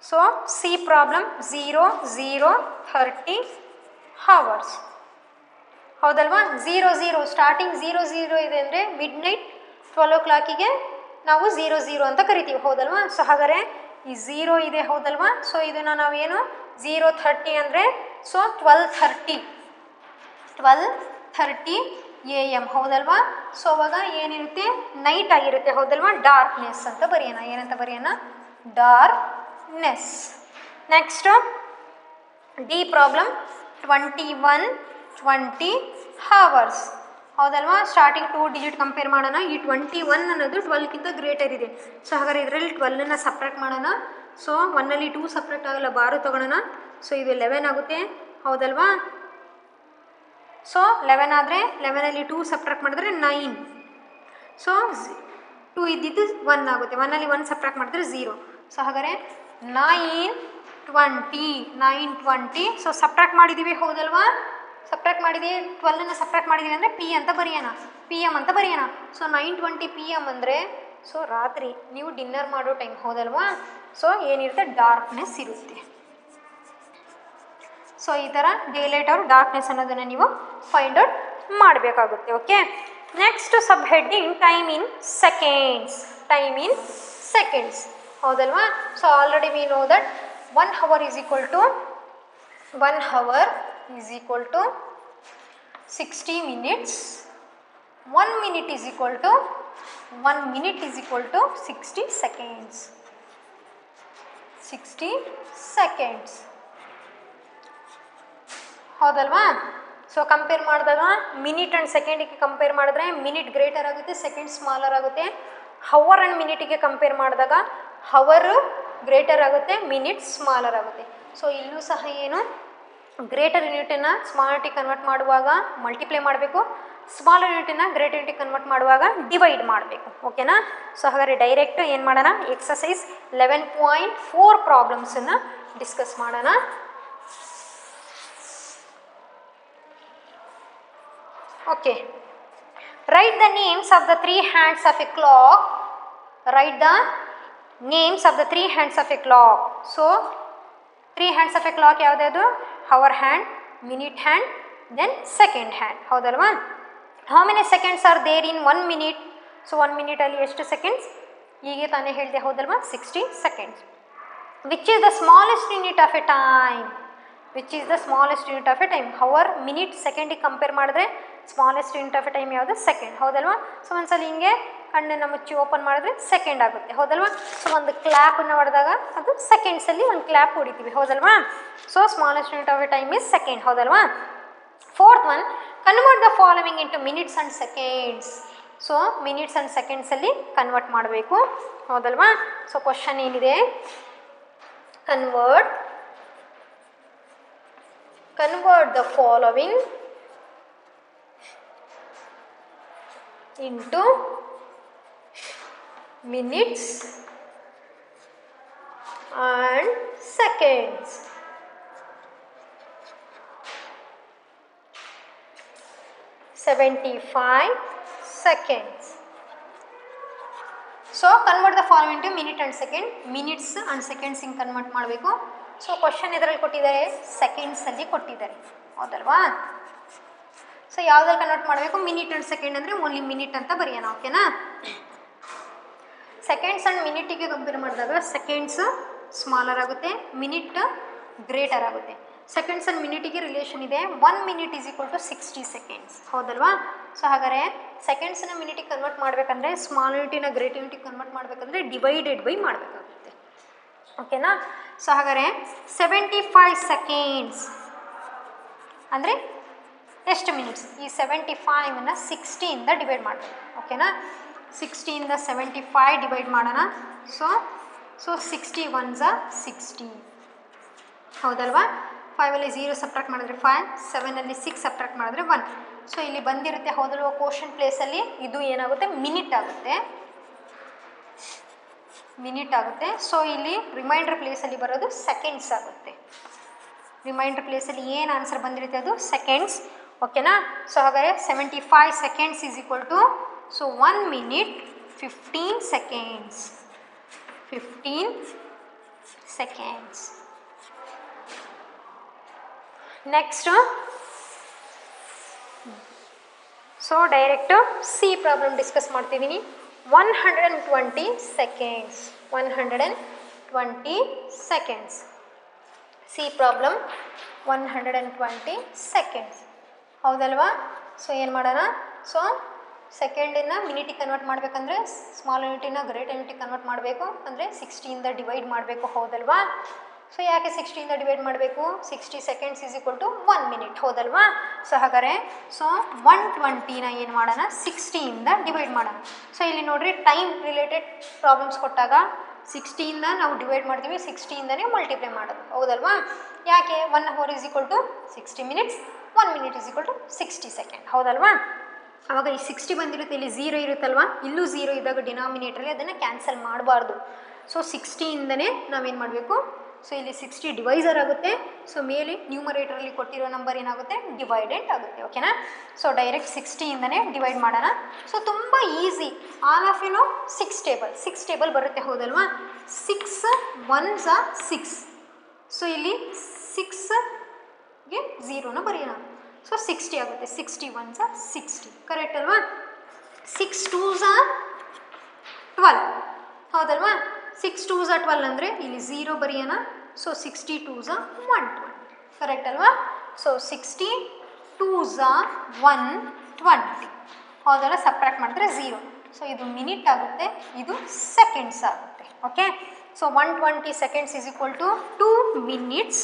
so c problem 00:30 hours. ಹೌದಲ್ವಾ. 00 ಸ್ಟಾರ್ಟಿಂಗ್ 00 ಇದೆ ಅಂದರೆ ಮಿಡ್ ನೈಟ್ 12 o'clock ನಾವು 00 ಅಂತ ಕರಿತೀವಿ. ಹೌದಲ್ವಾ. ಸೊ ಹಾಗಾದರೆ ಈ 0 ಇದೆ. ಹೌದಲ್ವಾ. ಸೊ ಇದನ್ನು ನಾವೇನು 0:30 ಅಂದರೆ ಸೊ 12:30 AM. ಹೌದಲ್ವಾ. ಸೊ ಅವಾಗ ಏನಿರುತ್ತೆ, ನೈಟ್ ಆಗಿರುತ್ತೆ. ಹೌದಲ್ವಾ. ಡಾರ್ಕ್ನೆಸ್ ಅಂತ ಬರೆಯೋಣ. ಏನಂತ ಬರೆಯೋಣ, darkness. Next D problem 21-20 hours. ಹೌದಲ್ವಾ. ಸ್ಟಾರ್ಟಿಂಗ್ 2 digit ಕಂಪೇರ್ ಮಾಡೋಣ. ಈ 21 ಅನ್ನೋದು 12ಗಿಂತ ಗ್ರೇಟರ್ ಇದೆ. ಸೊ ಹಾಗಾದ್ರೆ ಇದರಲ್ಲಿ 12ಅನ್ನು ಸಪ್ರೇಟ್ ಮಾಡೋಣ. ಸೊ 1ಅಲ್ಲಿ 2 ಸಪ್ರೇಟ್ ಆಗಲ್ಲ, ಬಾರು ತೊಗೊಳ್ಳೋಣ. ಸೊ ಇದು 11 ಆಗುತ್ತೆ. ಹೌದಲ್ವಾ. ಸೊ 11 ಆದರೆ 11ಅಲ್ಲಿ 2 ಸಪ್ರೇಟ್ ಮಾಡಿದ್ರೆ 9. ಸೊ 2 ಇದ್ದಿದ್ದು 1 ಆಗುತ್ತೆ. 1ಅಲ್ಲಿ 1 ಸಪ್ರೇಟ್ ಮಾಡಿದ್ರೆ 0. ಸೊ ಹಾಗಾದರೆ 9:20. ಸೊ ಸಪ್ರೇಟ್ ಮಾಡಿದ್ದೀವಿ. ಹೌದಲ್ವಾ. ಸಪ್ರೇಟ್ ಮಾಡಿದ್ದೀವಿ. 12ಅನ್ನು ಸಪ್ರೇಟ್ ಮಾಡಿದ್ದೀವಿ ಅಂದರೆ P ಅಂತ ಬರೆಯೋಣ, PM ಅಂತ ಬರೆಯೋಣ. ಸೊ 9:20 PM ಅಂದರೆ ಸೊ ರಾತ್ರಿ ನೀವು ಡಿನ್ನರ್ ಮಾಡೋ ಟೈಮ್. ಹೌದಲ್ವಾ. ಸೊ ಏನಿರುತ್ತೆ, ಡಾರ್ಕ್ನೆಸ್ ಇರುತ್ತೆ. ಸೊ ಈ ಥರ ಡೇ ಲೈಟ್ ಅವ್ರ ಡಾರ್ಕ್ನೆಸ್ ಅನ್ನೋದನ್ನು ನೀವು ಫೈಂಡ್ ಔಟ್ ಮಾಡಬೇಕಾಗುತ್ತೆ. Okay. Next subheading time in seconds. Time in seconds. ಹೌದಲ್ವಾ. So already we know that 1 hour is equal to 1 hour is equal to 60 minutes. 1 minute is equal to 60 seconds. 60 seconds. ಹೌದಲ್ವಾ? So compare ಮಾಡಿದಾಗ minute and ಸೆಕೆಂಡಿಗೆ compare ಮಾಡಿದ್ರೆ minute greater ಆಗುತ್ತೆ, second smaller ಆಗುತ್ತೆ. Hour and ಮಿನಿಟಿಗೆ compare ಮಾಡಿದಾಗ hour greater ಆಗುತ್ತೆ, minute smaller ಆಗುತ್ತೆ. So ಇಲ್ಲೂ ಸಹ ಏನು ಗ್ರೇಟರ್ ಯೂನಿಟನ್ನು ಸ್ಮಾಲ್ ಯೂನಿಟಿಗೆ ಕನ್ವರ್ಟ್ ಮಾಡುವಾಗ ಮಲ್ಟಿಪ್ಲೈ ಮಾಡಬೇಕು, ಸ್ಮಾಲರ್ ಯೂನಿಟನ್ನು ಗ್ರೇಟರ್ ಯೂನಿಟಿಗೆ ಕನ್ವರ್ಟ್ ಮಾಡುವಾಗ ಡಿವೈಡ್ ಮಾಡಬೇಕು. ಓಕೆನಾ? ಸೊ ಹಾಗಾದರೆ ಡೈರೆಕ್ಟ್ ಏನು ಮಾಡೋಣ, ಎಕ್ಸಸೈಸ್ 11.4 ಪ್ರಾಬ್ಲಮ್ಸನ್ನು ಡಿಸ್ಕಸ್ ಮಾಡೋಣ. Okay, right the names of the 3 hands of a clock. Write the names of the 3 hands of a clock. So 3 hands of a clock ಯಾವುದ್ಯಾವುದು? hour hand, minute hand, then second hand. ಹೌದಲ್ವಾ? how many seconds are there in 1 minute? So 1 minute ಅಲ್ಲಿ ಎಷ್ಟು seconds? ಹೀಗೆ ತಾನೇ ಹೇಳಿದೆ, ಹೌದಲ್ವಾ? 60 seconds. which is the smallest unit of a time? which is the smallest unit of a time? hour, minute, ಸೆಕೆಂಡಿಗೆ compare ಮಾಡಿದ್ರೆ smallest unit of a time ಯಾವುದು? Second. ಹೌದಲ್ವಾ? ಸೊ ಒಂದ್ಸಲ ಹಿಂಗೆ ಕಣ್ಣನ್ನು ಮುಚ್ಚಿ ಓಪನ್ ಮಾಡಿದ್ರೆ ಸೆಕೆಂಡ್ ಆಗುತ್ತೆ. ಹೌದಲ್ವಾ? ಸೊ ಒಂದು ಕ್ಲ್ಯಾಪನ್ನು ಹೊಡೆದಾಗ ಅದು ಸೆಕೆಂಡ್ಸಲ್ಲಿ ಒಂದು ಕ್ಲ್ಯಾಪ್ ಹೊಡಿತೀವಿ. ಹೌದಲ್ವಾ? So smallest unit of a time is second. ಹೌದಲ್ವಾ? Fourth one, convert the following into minutes and seconds. So minutes and ಸೆಕೆಂಡ್ಸಲ್ಲಿ ಕನ್ವರ್ಟ್ ಮಾಡಬೇಕು. ಹೌದಲ್ವಾ? ಸೊ ಕ್ವಶನ್ ಏನಿದೆ, convert the following into minutes and seconds. $75 seconds. So convert the following into minute and second. Minutes and seconds in convert ಮಾಡಬೇಕು. So question ಇದರಲ್ಲಿ ಕೊಟ್ಟಿದ್ದಾರೆ, ಸೆಕೆಂಡ್ಸಲ್ಲಿ ಕೊಟ್ಟಿದ್ದಾರೆ. ಹೌದಲ್ವಾ? So ಯಾವುದ್ರಲ್ಲಿ ಕನ್ವರ್ಟ್ ಮಾಡಬೇಕು? ಮಿನಿಟ್ ಆ್ಯಂಡ್ ಸೆಕೆಂಡ್ ಅಂದರೆ ಓನ್ಲಿ ಮಿನಿಟ್ ಅಂತ ಬರೆಯೋಣ. ಓಕೆನಾ? ಸೆಕೆಂಡ್ಸ್ ಆ್ಯಂಡ್ ಮಿನಿಟಿಗೆ ಕಂಪೇರ್ ಮಾಡಿದಾಗ ಸೆಕೆಂಡ್ಸ್ ಸ್ಮಾಲರ್ ಆಗುತ್ತೆ, ಮಿನಿಟ್ ಗ್ರೇಟರ್ ಆಗುತ್ತೆ. ಸೆಕೆಂಡ್ಸ್ ಆ್ಯಂಡ್ ಮಿನಿಟಿಗೆ ರಿಲೇಷನ್ ಇದೆ. 1 minute is equal to 60 seconds. ಹೌದಲ್ವಾ? ಸೊ ಹಾಗಾದರೆ ಸೆಕೆಂಡ್ಸನ್ನ ಮಿನಿಟಿಗೆ ಕನ್ವರ್ಟ್ ಮಾಡಬೇಕಂದ್ರೆ ಸ್ಮಾಲ್ ಯೂನಿಟಿನ ಗ್ರೇಟ್ ಯೂನಿಟಿಗೆ ಕನ್ವರ್ಟ್ ಮಾಡಬೇಕಂದ್ರೆ ಡಿವೈಡೆಡ್ ಬೈ ಮಾಡಬೇಕಾಗುತ್ತೆ. ಓಕೆನಾ? ಸೊ ಹಾಗಾದರೆ 75 seconds ಅಂದರೆ ಎಷ್ಟು ಮಿನಿಟ್ಸ್? ಈ 75ನ್ನು 60ಇಂದ ಡಿವೈಡ್ ಮಾಡಬೇಕು. ಓಕೆನಾ? 60ಇಂದ 75 ಡಿವೈಡ್ ಮಾಡೋಣ. So 60 1s are 60. ಹೌದಲ್ವಾ? 5ಅಲ್ಲಿ 0 ಸಬ್ಟ್ರಾಕ್ಟ್ ಮಾಡಿದ್ರೆ 5, 7ಅಲ್ಲಿ 6 ಸಬ್ಟ್ರಾಕ್ಟ್ ಮಾಡಿದ್ರೆ 1. ಸೊ ಇಲ್ಲಿ ಬಂದಿರುತ್ತೆ. ಹೌದಲ್ವಾ? ಕ್ವೋಷನ್ ಪ್ಲೇಸಲ್ಲಿ ಇದು ಏನಾಗುತ್ತೆ? ಮಿನಿಟ್ ಆಗುತ್ತೆ. ಸೊ ಇಲ್ಲಿ ರಿಮೈಂಡರ್ ಪ್ಲೇಸಲ್ಲಿ ಬರೋದು ಸೆಕೆಂಡ್ಸ್ ಆಗುತ್ತೆ. ರಿಮೈಂಡರ್ ಪ್ಲೇಸಲ್ಲಿ ಏನು ಆನ್ಸರ್ ಬಂದಿರುತ್ತೆ ಅದು ಸೆಕೆಂಡ್ಸ್. ಓಕೆನಾ? ಸೊ ಹಾಗಾದರೆ 75 seconds is equal to, so 1 minute 15 seconds. 15 seconds. Next, so direct C problem discuss ಮಾಡ್ತಿದ್ದೀನಿ. 120 seconds. 120 seconds. C problem 120 seconds. ಹೌದಲ್ವಾ? ಸೊ ಏನು ಮಾಡೋಣ? ಸೊ ಸೆಕೆಂಡಿನ ಮಿನಿಟಿಗೆ ಕನ್ವರ್ಟ್ ಮಾಡಬೇಕಂದ್ರೆ ಸ್ಮಾಲ್ ಯೂನಿಟಿನ ಗ್ರೇಟ್ ಯೂನಿಟಿಗೆ ಕನ್ವರ್ಟ್ ಮಾಡಬೇಕು, ಅಂದರೆ 60ಇಂದ ಡಿವೈಡ್ ಮಾಡಬೇಕು. ಹೌದಲ್ವಾ? ಸೊ ಯಾಕೆ 60ಇಂದ ಡಿವೈಡ್ ಮಾಡಬೇಕು? 60 seconds is equal to 1 minute. ಹೌದಲ್ವಾ? ಸೊ ಹಾಗಾದರೆ ಸೊ 120ನ ಏನು ಮಾಡೋಣ? 60ಇಂದ ಡಿವೈಡ್ ಮಾಡೋಣ. ಸೊ ಇಲ್ಲಿ ನೋಡಿರಿ, ಟೈಮ್ ರಿಲೇಟೆಡ್ ಪ್ರಾಬ್ಲಮ್ಸ್ ಕೊಟ್ಟಾಗ 60ಇಂದ ನಾವು ಡಿವೈಡ್ ಮಾಡ್ತೀವಿ, 60ಇಂದನೇ ಮಲ್ಟಿಪ್ಲೈ ಮಾಡೋದು. ಹೌದಲ್ವಾ? ಯಾಕೆ? 1 hour is equal to 60 minutes, 1 minute is equal to 60 seconds. ಹೌದಲ್ವಾ? ಆವಾಗ ಈ 60 ಬಂದಿರುತ್ತೆ, ಇಲ್ಲಿ 0 ಇರುತ್ತಲ್ವಾ? ಇಲ್ಲೂ 0 ಇದ್ದಾಗ ಡಿನಾಮಿನೇಟ್ರಲ್ಲಿ ಅದನ್ನು ಕ್ಯಾನ್ಸಲ್ ಮಾಡಬಾರ್ದು. ಸೊ 60ಇಂದನೇ ನಾವೇನು ಮಾಡಬೇಕು? ಸೊ ಇಲ್ಲಿ 60 ಡಿವೈಸರ್ ಆಗುತ್ತೆ. ಸೊ ಮೇಲೆ ನ್ಯೂಮರೇಟರಲ್ಲಿ ಕೊಟ್ಟಿರೋ ನಂಬರ್ ಏನಾಗುತ್ತೆ? ಡಿವೈಡೆಂಟ್ ಆಗುತ್ತೆ. ಓಕೆನಾ? ಸೊ ಡೈರೆಕ್ಟ್ 60ಇಂದನೇ ಡಿವೈಡ್ ಮಾಡೋಣ. ಸೊ ತುಂಬ ಈಸಿ. ಆಲ್ ಆಫ್ 6 ಟೇಬಲ್ ಬರುತ್ತೆ. ಹೌದಲ್ವಾ? 6 1s are 6. ಸೊ ಇಲ್ಲಿ 6ಗೆ 0ನ ಬರೆಯೋಣ. ಸೊ 60 ಆಗುತ್ತೆ. 60 1s are 60. ಕರೆಕ್ಟ್ ಅಲ್ವಾ? 6 2s are 12. ಹೌದಲ್ವಾ? 6 2s are 12 ಅಂದರೆ ಇಲ್ಲಿ 0 ಬರೆಯೋಣ. So 60 2s are 120. ಕರೆಕ್ಟ್ ಅಲ್ವಾ? So 60 2s are 120. ಹೌದಲ್ಲ? ಸಬ್ಟ್ರಾಕ್ಟ್ ಮಾಡಿದ್ರೆ 0. ಸೊ ಇದು ಮಿನಿಟ್ ಆಗುತ್ತೆ, ಇದು ಸೆಕೆಂಡ್ಸ್ ಆಗುತ್ತೆ. Okay, so 120 seconds is equal to 2 minutes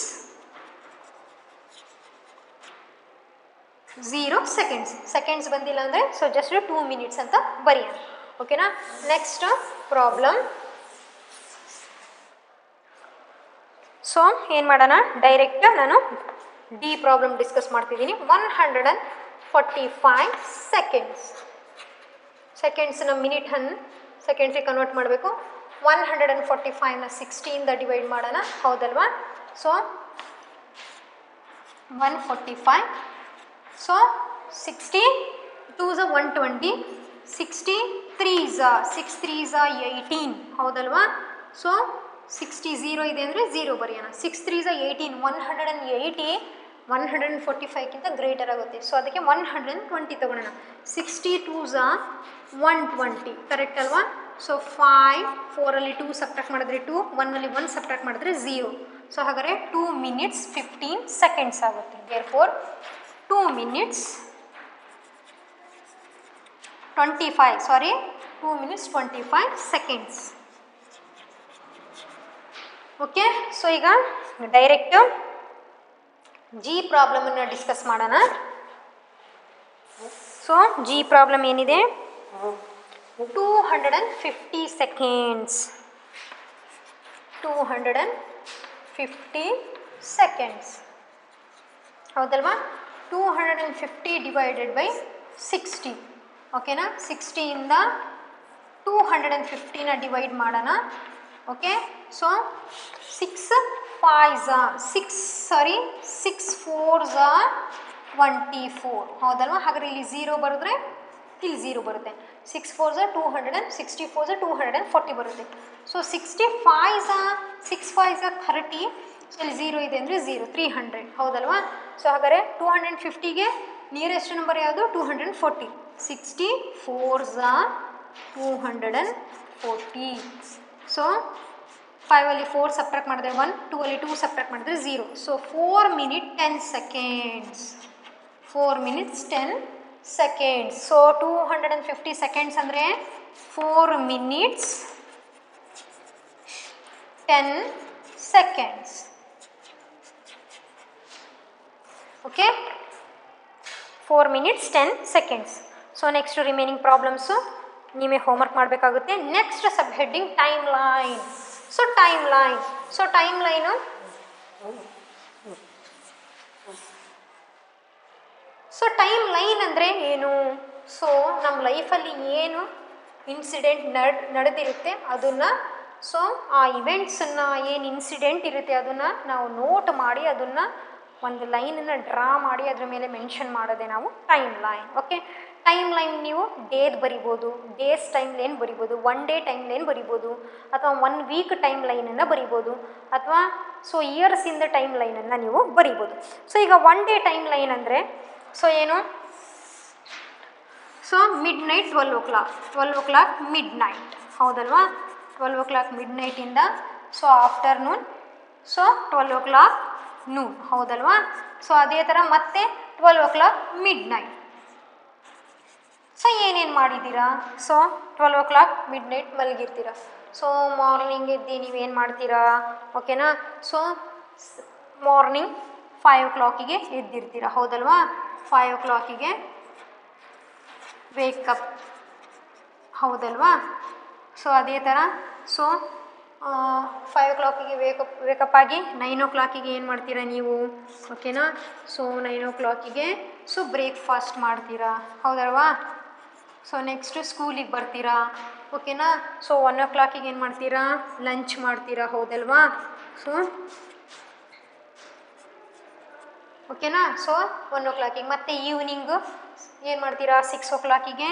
0 seconds. Seconds ಬಂದಿಲ್ಲ ಅಂದರೆ ಸೊ ಜಸ್ಟ್ 2 minutes ಅಂತ ಬರೆಯೋಣ. ಓಕೆನಾ? Next problem. ಸೊ ಏನು ಮಾಡೋಣ, ಡೈರೆಕ್ಟ್ ನಾನು ಡಿ ಪ್ರಾಬ್ಲಮ್ ಡಿಸ್ಕಸ್ ಮಾಡ್ತಿದ್ದೀನಿ. 145 seconds. ಸೆಕೆಂಡ್ಸ್ನ ಮಿನಿಟನ್ನು ಸೆಕೆಂಡ್ಸಿಗೆ ಕನ್ವರ್ಟ್ ಮಾಡಬೇಕು. 145ನ 60ಇಂದ ಡಿವೈಡ್ ಮಾಡೋಣ. ಹೌದಲ್ವಾ? So 145. So 60 2s are 120, 60 3s are 6 3s are 18. ಹೌದಲ್ವಾ? ಸೊ 60 0 ಇದೆ ಅಂದರೆ 0 ಬರೆಯೋಣ. 6 3s are 18. 180 145ಗಿಂತ ಗ್ರೇಟರ್ ಆಗುತ್ತೆ. ಸೊ ಅದಕ್ಕೆ 120 ತಗೊಳ್ಳೋಣ. 60 2s are 120. ಕರೆಕ್ಟ್ ಅಲ್ವಾ? ಸೊ 5 4ಅಲ್ಲಿ 2 ಸಬ್ಟ್ರಾಕ್ಟ್ ಮಾಡಿದ್ರೆ 2, 1ಅಲ್ಲಿ 1 ಸಬ್ಟ್ರಾಕ್ಟ್ ಮಾಡಿದ್ರೆ 0. ಸೊ ಹಾಗಾದರೆ 2 minutes 15 seconds ಆಗುತ್ತೆ. therefore 2 minutes 25 seconds. Okay, so ಈಗ ಡೈರೆಕ್ಟ್ ಜಿ ಪ್ರಾಬ್ಲಮನ್ನು ಡಿಸ್ಕಸ್ ಮಾಡೋಣ. ಸೊ ಜಿ ಪ್ರಾಬ್ಲಮ್ ಏನಿದೆ, 250 seconds. 250 seconds. ಹೌದಲ್ವಾ? 250 ಡಿವೈಡೆಡ್ ಬೈ 60. ಓಕೆನಾ? 60ಇಂದ 250ನ ಡಿವೈಡ್ ಮಾಡೋಣ. Okay, so 6 4s are 24. ಹೌದಲ್ವಾ? ಹಾಗಾದ್ರೆ ಇಲ್ಲಿ 0 ಬರೆದ್ರೆ ಇಲ್ಲಿ 0 ಬರುತ್ತೆ. 6 4s are 200, 60 4s are 240 ಬರುತ್ತೆ. So 6 5s are 30. ಸೊ ಇಲ್ಲಿ 0 ಇದೆ ಅಂದರೆ 0, 300. ಹೌದಲ್ವಾ? ಸೊ ಹಾಗಾದರೆ 250ಗೆ ನಿಯರೆಸ್ಟ್ ನಂಬರ್ ಯಾವುದು? 240. 60 4s are 240. ಸೊ 5ಅಲ್ಲಿ 4 ಸಬ್ಟ್ರಾಕ್ಟ್ ಮಾಡಿದ್ರೆ 1, 2ಅಲ್ಲಿ 2 ಸಬ್ಟ್ರಾಕ್ಟ್ ಮಾಡಿದ್ರೆ 0. So 4 minutes 10 seconds. 4 minutes 10 seconds. So 250 seconds ಅಂದರೆ 4 minutes 10 seconds. Okay, 4 minutes 10 seconds. So next remaining problems ನೀವೇ ಹೋಮ್ವರ್ಕ್ ಮಾಡಬೇಕಾಗುತ್ತೆ. Next subheading time line. So time line so time line ಅಂದರೆ ಏನು? So ನಮ್ಮ ಲೈಫಲ್ಲಿ ಏನು ಇನ್ಸಿಡೆಂಟ್ ನಡೆದಿರುತ್ತೆ ಅದನ್ನು, ಸೊ ಆ ಇವೆಂಟ್ಸನ್ನು ಏನು ಇನ್ಸಿಡೆಂಟ್ ಇರುತ್ತೆ ಅದನ್ನು ನಾವು ನೋಟ್ ಮಾಡಿ ಅದನ್ನು ಒಂದು ಲೈನನ್ನು ಡ್ರಾ ಮಾಡಿ ಅದ್ರ ಮೇಲೆ ಮೆನ್ಷನ್ ಮಾಡೋದೇ ನಾವು time line. Okay, time line ನೀವು ಡೇದ್ ಬರಿಬೋದು, ಡೇಸ್ ಟೈಮ್ ಲೈನ್ ಬರಿಬೋದು, 1 day ಟೈಮ್ ಲೈನ್ ಬರಿಬೋದು, ಅಥವಾ 1 week ಟೈಮ್ ಲೈನನ್ನು ಬರಿಬೋದು, ಅಥವಾ ಸೊ ಇಯರ್ಸಿಂದ ಟೈಮ್ ಲೈನನ್ನು ನೀವು ಬರಿಬೋದು. ಸೊ ಈಗ 1 day ಟೈಮ್ ಲೈನ್ ಅಂದರೆ ಸೊ ಏನು? So midnight 12 o'clock midnight. ಹೌದಲ್ವಾ? 12 o'clock midnightಯಿಂದ so afternoon so 12 o'clock noon. ಹೌದಲ್ವಾ? ಸೊ ಅದೇ ಥರ ಮತ್ತೆ 12 o'clock midnight. ಸೊ ಏನೇನು ಮಾಡಿದ್ದೀರಾ? ಸೊ 12 o'clock midnight ಮಲಗಿರ್ತೀರಾ. ಸೊ ಮಾರ್ನಿಂಗ್ ಎದ್ದು ನೀವೇನು ಮಾಡ್ತೀರಾ? ಓಕೆನಾ? ಸೊ ಮಾರ್ನಿಂಗ್ 5 o'clockಗೆ ಎದ್ದಿರ್ತೀರ. ಹೌದಲ್ವಾ? 5 o'clockಗೆ ವೇಕಪ್. ಹೌದಲ್ವಾ? ಸೊ ಅದೇ ಥರ ಸೊ 5 o'clockಗೆ ವೇಕಪ್ ಆಗಿ 9 o'clockಗೆ ಏನು ಮಾಡ್ತೀರಾ ನೀವು? ಓಕೆನಾ? ಸೊ 9 o'clockಗೆ ಸೊ ಬ್ರೇಕ್ಫಾಸ್ಟ್ ಮಾಡ್ತೀರಾ. ಹೌದಲ್ವಾ? ಸೊ ನೆಕ್ಸ್ಟ್ ಸ್ಕೂಲಿಗೆ ಬರ್ತೀರಾ. ಓಕೆನಾ? ಸೊ 1 o'clockಗೆ ಏನು ಮಾಡ್ತೀರಾ? ಲಂಚ್ ಮಾಡ್ತೀರಾ. ಹೌದಲ್ವಾ? ಸೊ ಓಕೆನಾ? ಸೊ 1 o'clockಗೆ ಮತ್ತೆ ಈವ್ನಿಂಗು ಏನು ಮಾಡ್ತೀರಾ? 6 o'clockಗೆ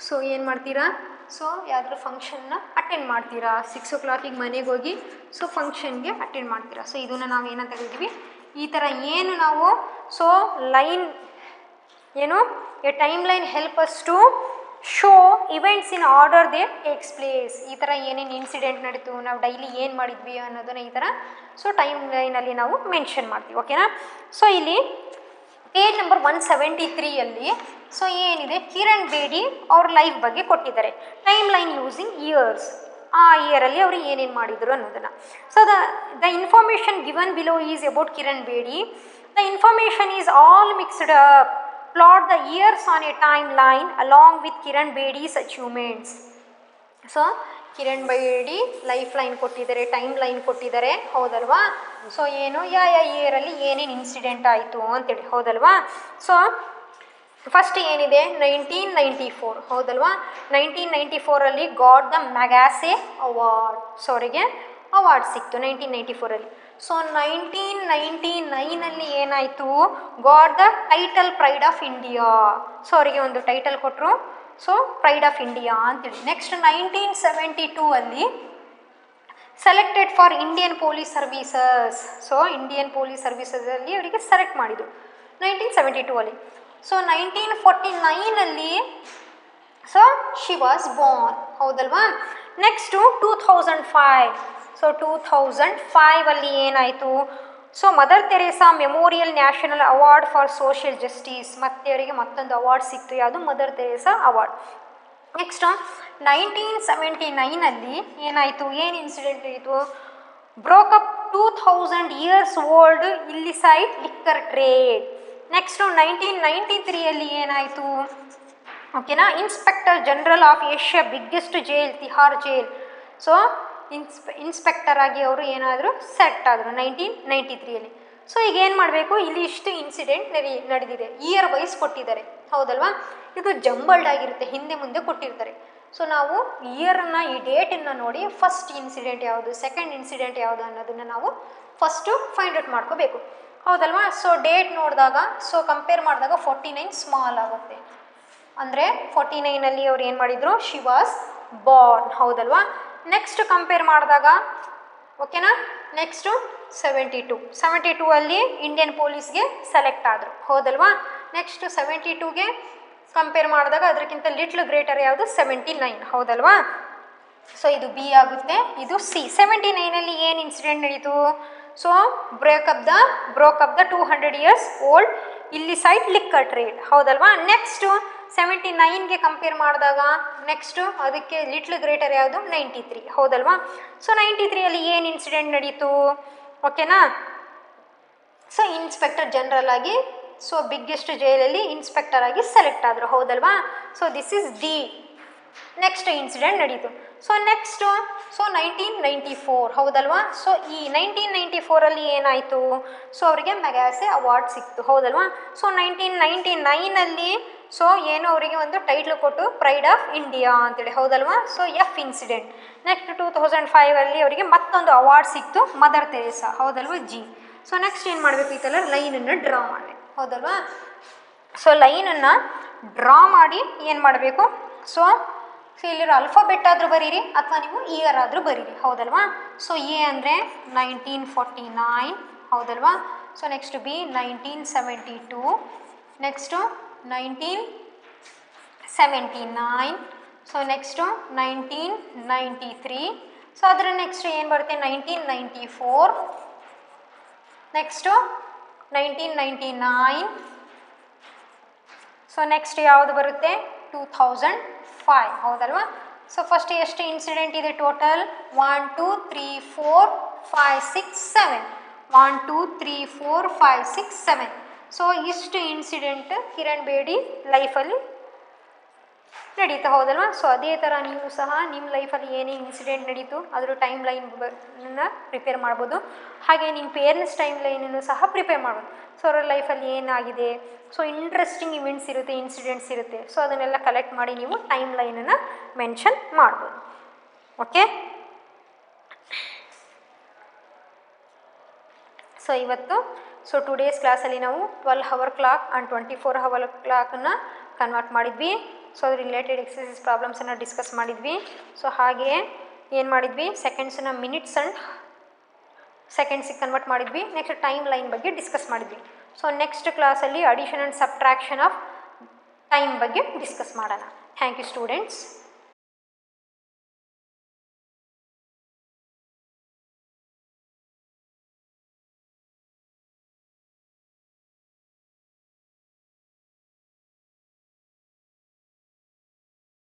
ಸೊ ಏನು ಮಾಡ್ತೀರಾ? ಸೊ ಯಾವುದಾದ್ರೂ ಫಂಕ್ಷನ್ನ ಅಟೆಂಡ್ ಮಾಡ್ತೀರಾ. 6 o'clockಗೆ ಮನೆಗೆ ಹೋಗಿ ಸೊ ಫಂಕ್ಷನ್ಗೆ ಅಟೆಂಡ್ ಮಾಡ್ತೀರಾ. ಸೊ ಇದನ್ನು ನಾವು ಏನಂತ ಕರಿತೀವಿ? ಈ ಥರ ಏನು ನಾವು ಸೊ ಲೈನ್ ಏನು a time line help us to show events in order they takes place. ಈ ಥರ ಏನೇನು ಇನ್ಸಿಡೆಂಟ್ ನಡೀತು, ನಾವು ಡೈಲಿ ಏನು ಮಾಡಿದ್ವಿ ಅನ್ನೋದನ್ನು ಈ ಥರ ಸೊ ಟೈಮ್ ಲೈನಲ್ಲಿ ನಾವು ಮೆನ್ಷನ್ ಮಾಡ್ತೀವಿ. ಓಕೆನಾ. ಸೊ ಇಲ್ಲಿ ಪೇಜ್ ನಂಬರ್ 173 ಸೊ ಏನಿದೆ, ಕಿರಣ್ ಬೇಡಿ ಅವ್ರ ಲೈಫ್ ಬಗ್ಗೆ ಕೊಟ್ಟಿದ್ದಾರೆ. ಟೈಮ್ ಲೈನ್ ಯೂಸಿಂಗ್ ಇಯರ್ಸ್, ಆ ಇಯರಲ್ಲಿ ಅವರು ಏನೇನು ಮಾಡಿದರು ಅನ್ನೋದನ್ನು. So the information given below is about Kiran Bedi. The information is all mixed up. Plot the years on a time line along with Kiran Bedi's achievements. So Kiran Bedi life line ಕೊಟ್ಟಿದ್ದಾರೆ, time line ಕೊಟ್ಟಿದ್ದಾರೆ, ಹೌದಲ್ವಾ. So ಏನು ಯಾವ ಇಯರಲ್ಲಿ ಏನೇನು ಇನ್ಸಿಡೆಂಟ್ ಆಯಿತು ಅಂತೇಳಿ, ಹೌದಲ್ವಾ. ಸೊ ಫಸ್ಟ್ ಏನಿದೆ 1994, ಹೌದಲ್ವಾ. 1994 got the Magsaysay award. So ಅವರಿಗೆ ಅವಾರ್ಡ್ ಸಿಕ್ತು 1994. ಸೊ 1999 ಏನಾಯಿತು, got the title pride of India. So ಅವರಿಗೆ ಒಂದು ಟೈಟಲ್ ಕೊಟ್ಟರು, ಸೊ ಪ್ರೈಡ್ ಆಫ್ ಇಂಡಿಯಾ ಅಂತೇಳಿ. Next 1972 selected for Indian police services. So Indian police ಸರ್ವೀಸಸಲ್ಲಿ ಅವರಿಗೆ ಸೆಲೆಕ್ಟ್ ಮಾಡಿದ್ದು 1972. So 1949 so she was born, ಹೌದಲ್ವಾ. ನೆಕ್ಸ್ಟು 2005. ಸೊ 2005 ಏನಾಯಿತು, so mother Teresa memorial national award for social justice. ಮತ್ತೆ ಅವರಿಗೆ ಮತ್ತೊಂದು ಅವಾರ್ಡ್ ಸಿಕ್ತು, ಯಾವುದು ಮದರ್ ತೆರೇಸಾ ಅವಾರ್ಡ್. ನೆಕ್ಸ್ಟು 1979 ಏನಾಯಿತು, ಏನು ಇನ್ಸಿಡೆಂಟ್ ಇತ್ತು, broke up 2000 years old illicit liquor trade. Next 1993 ಏನಾಯಿತು, ಓಕೆನಾ, inspector general of Asia biggest jail Tihar jail. So inspector ಆಗಿ ಅವರು ಏನಾದರೂ ಸೆಟ್ ಆದರು 1993. ಸೊ ಈಗ ಏನು ಮಾಡಬೇಕು, ಇಲ್ಲಿ ಇಷ್ಟು ಇನ್ಸಿಡೆಂಟ್ ನಡೆದಿದೆ, ಇಯರ್ ವೈಸ್ ಕೊಟ್ಟಿದ್ದಾರೆ, ಹೌದಲ್ವಾ. ಇದು ಜಂಬಲ್ಡ್ ಆಗಿರುತ್ತೆ, ಹಿಂದೆ ಮುಂದೆ ಕೊಟ್ಟಿರ್ತಾರೆ. ಸೊ ನಾವು ಇಯರನ್ನು, ಈ ಡೇಟನ್ನು ನೋಡಿ ಫಸ್ಟ್ ಇನ್ಸಿಡೆಂಟ್ ಯಾವುದು, ಸೆಕೆಂಡ್ ಇನ್ಸಿಡೆಂಟ್ ಯಾವುದು ಅನ್ನೋದನ್ನು ನಾವು ಫಸ್ಟು ಫೈಂಡ್ ಔಟ್ ಮಾಡ್ಕೋಬೇಕು, ಹೌದಲ್ವಾ. ಸೊ ಡೇಟ್ ನೋಡಿದಾಗ, ಸೊ ಕಂಪೇರ್ ಮಾಡಿದಾಗ 49 ಸ್ಮಾಲ್ ಆಗುತ್ತೆ. ಅಂದರೆ 49 ಅವ್ರು ಏನು ಮಾಡಿದರು, ಶಿ ವಾಸ್ ಬಾರ್ನ್, ಹೌದಲ್ವಾ. ನೆಕ್ಸ್ಟ್ ಕಂಪೇರ್ ಮಾಡಿದಾಗ, ಓಕೆನಾ, ನೆಕ್ಸ್ಟು 72 ಇಂಡಿಯನ್ ಪೊಲೀಸ್ಗೆ ಸೆಲೆಕ್ಟ್ ಆದರು, ಹೌದಲ್ವಾ. ನೆಕ್ಸ್ಟು 72ಗೆ ಕಂಪೇರ್ ಮಾಡಿದಾಗ ಅದಕ್ಕಿಂತ ಲಿಟ್ಲ್ ಗ್ರೇಟರ್ ಯಾವುದು, 79, ಹೌದಲ್ವಾ. ಸೊ ಇದು ಬಿ ಆಗುತ್ತೆ, ಇದು ಸಿ. 79 ಏನು ಇನ್ಸಿಡೆಂಟ್ ನಡೀತು, so broke up the 200 years old illicit liquor trade, ಹೌದಲ್ವಾ. ನೆಕ್ಸ್ಟು 79ಗೆ ಕಂಪೇರ್ ಮಾಡಿದಾಗ ನೆಕ್ಸ್ಟು ಅದಕ್ಕೆ ಲಿಟ್ಲ್ ಗ್ರೇಟರ್ ಯಾವುದು, 93, ಹೌದಲ್ವಾ. ಸೊ 93 ಏನು ಇನ್ಸಿಡೆಂಟ್ ನಡೀತು, ಓಕೆನಾ. ಸೊ ಇನ್ಸ್ಪೆಕ್ಟರ್ ಜನರಲ್ ಆಗಿ, ಸೊ ಬಿಗ್ಗೆಸ್ಟ್ ಜೈಲಲ್ಲಿ ಇನ್ಸ್ಪೆಕ್ಟರ್ ಆಗಿ ಸೆಲೆಕ್ಟ್ ಆದರು, ಹೌದಲ್ವಾ. So this is D. Next incident ನಡೀತು. ಸೊ ನೆಕ್ಸ್ಟು 1994, ಹೌದಲ್ವಾ. ಸೊ ಈ 1994 ಏನಾಯಿತು, ಸೊ ಅವರಿಗೆ ಮೆಗಾಸೆ ಅವಾರ್ಡ್ ಸಿಕ್ತು, ಹೌದಲ್ವಾ. ಸೊ 1999 ಸೊ ಏನು ಅವರಿಗೆ ಒಂದು ಟೈಟ್ಲ್ ಕೊಟ್ಟು ಪ್ರೈಡ್ ಆಫ್ ಇಂಡಿಯಾ ಅಂತೇಳಿ, ಹೌದಲ್ವಾ. So F incident. ನೆಕ್ಸ್ಟ್ 2005 ಅವರಿಗೆ ಮತ್ತೊಂದು ಅವಾರ್ಡ್ ಸಿಕ್ತು, ಮದರ್ ತೆರೇಸಾ, ಹೌದಲ್ವಾ, ಜಿ. ಸೊ ನೆಕ್ಸ್ಟ್ ಏನು ಮಾಡಬೇಕು, ಈ ಥರ ಲೈನನ್ನು ಡ್ರಾ ಮಾಡಬೇಕು, ಹೌದಲ್ವಾ. ಸೊ ಲೈನನ್ನು ಡ್ರಾ ಮಾಡಿ ಏನು ಮಾಡಬೇಕು, ಸೊ ಇಲ್ಲಿರೋ ಅಲ್ಫಾಬೆಟ್ ಆದರೂ ಬರೀರಿ ಅಥವಾ ನೀವು ಇಯರ್ ಆದರೂ ಬರೀರಿ, ಹೌದಲ್ವಾ. ಸೊ ಎ ಅಂದರೆ 1949, ಹೌದಲ್ವಾ. So next B 1972, next 1979, so next 1993, so ಅದರ ನೆಕ್ಸ್ಟ್ ಏನು ಬರುತ್ತೆ 1994, ನೆಕ್ಸ್ಟು 1999, ಸೊ ನೆಕ್ಸ್ಟ್ ಯಾವುದು ಬರುತ್ತೆ 2005, ಹೌದಲ್ವಾ. ಸೊ ಫಸ್ಟ್ ಎಷ್ಟು ಇನ್ಸಿಡೆಂಟ್ ಇದೆ ಟೋಟಲ್, 1 2 3 4 5 6 7, 1 2 3 4 5 6 7. ಸೊ ಇಷ್ಟು ಇನ್ಸಿಡೆಂಟ್ ಕಿರಣ್ ಬೇಡಿ ಲೈಫಲ್ಲಿ ನಡೀತಾ, ಹೌದಲ್ವಾ. ಸೊ ಅದೇ ಥರ ನೀವು ಸಹ ನಿಮ್ಮ ಲೈಫಲ್ಲಿ ಏನೇ ಇನ್ಸಿಡೆಂಟ್ ನಡೀತು ಅದರ ಟೈಮ್ ಲೈನ್ನ ಪ್ರಿಪೇರ್ ಮಾಡ್ಬೋದು. ಹಾಗೆ ನಿಮ್ಮ ಪೇರೆಂಟ್ಸ್ ಟೈಮ್ ಲೈನನ್ನು ಸಹ ಪ್ರಿಪೇರ್ ಮಾಡ್ಬೋದು. ಸೊ ಅವರ ಲೈಫಲ್ಲಿ ಏನಾಗಿದೆ, ಸೊ ಇಂಟ್ರೆಸ್ಟಿಂಗ್ ಇವೆಂಟ್ಸ್ ಇರುತ್ತೆ, ಇನ್ಸಿಡೆಂಟ್ಸ್ ಇರುತ್ತೆ. ಸೊ ಅದನ್ನೆಲ್ಲ ಕಲೆಕ್ಟ್ ಮಾಡಿ ನೀವು ಟೈಮ್ ಲೈನನ್ನು ಮೆನ್ಷನ್ ಮಾಡ್ಬೋದು. ಓಕೆ. ಸೊ ಇವತ್ತು ಟುಡೇಸ್ ಕ್ಲಾಸಲ್ಲಿ ನಾವು 12 hour ಕ್ಲಾಕ್ ಆ್ಯಂಡ್ 24 hour ಕ್ಲಾಕನ್ನು ಕನ್ವರ್ಟ್ ಮಾಡಿದ್ವಿ. ಸೊ ಅದ್ರ ರಿಲೇಟೆಡ್ ಎಕ್ಸಸೈಸ್ ಪ್ರಾಬ್ಲಮ್ಸನ್ನು ಡಿಸ್ಕಸ್ ಮಾಡಿದ್ವಿ. ಸೊ ಹಾಗೆಯೇ ಏನು ಮಾಡಿದ್ವಿ, ಸೆಕೆಂಡ್ಸನ್ನು ಮಿನಿಟ್ಸ್ ಆ್ಯಂಡ್ ಸೆಕೆಂಡ್ಸಿಗೆ ಕನ್ವರ್ಟ್ ಮಾಡಿದ್ವಿ. ನೆಕ್ಸ್ಟ್ ಟೈಮ್ ಲೈನ್ ಬಗ್ಗೆ ಡಿಸ್ಕಸ್ ಮಾಡಿದ್ವಿ. ಸೊ ನೆಕ್ಸ್ಟ್ ಕ್ಲಾಸಲ್ಲಿ addition and subtraction of time ಬಗ್ಗೆ ಡಿಸ್ಕಸ್ ಮಾಡೋಣ. Thank you, students.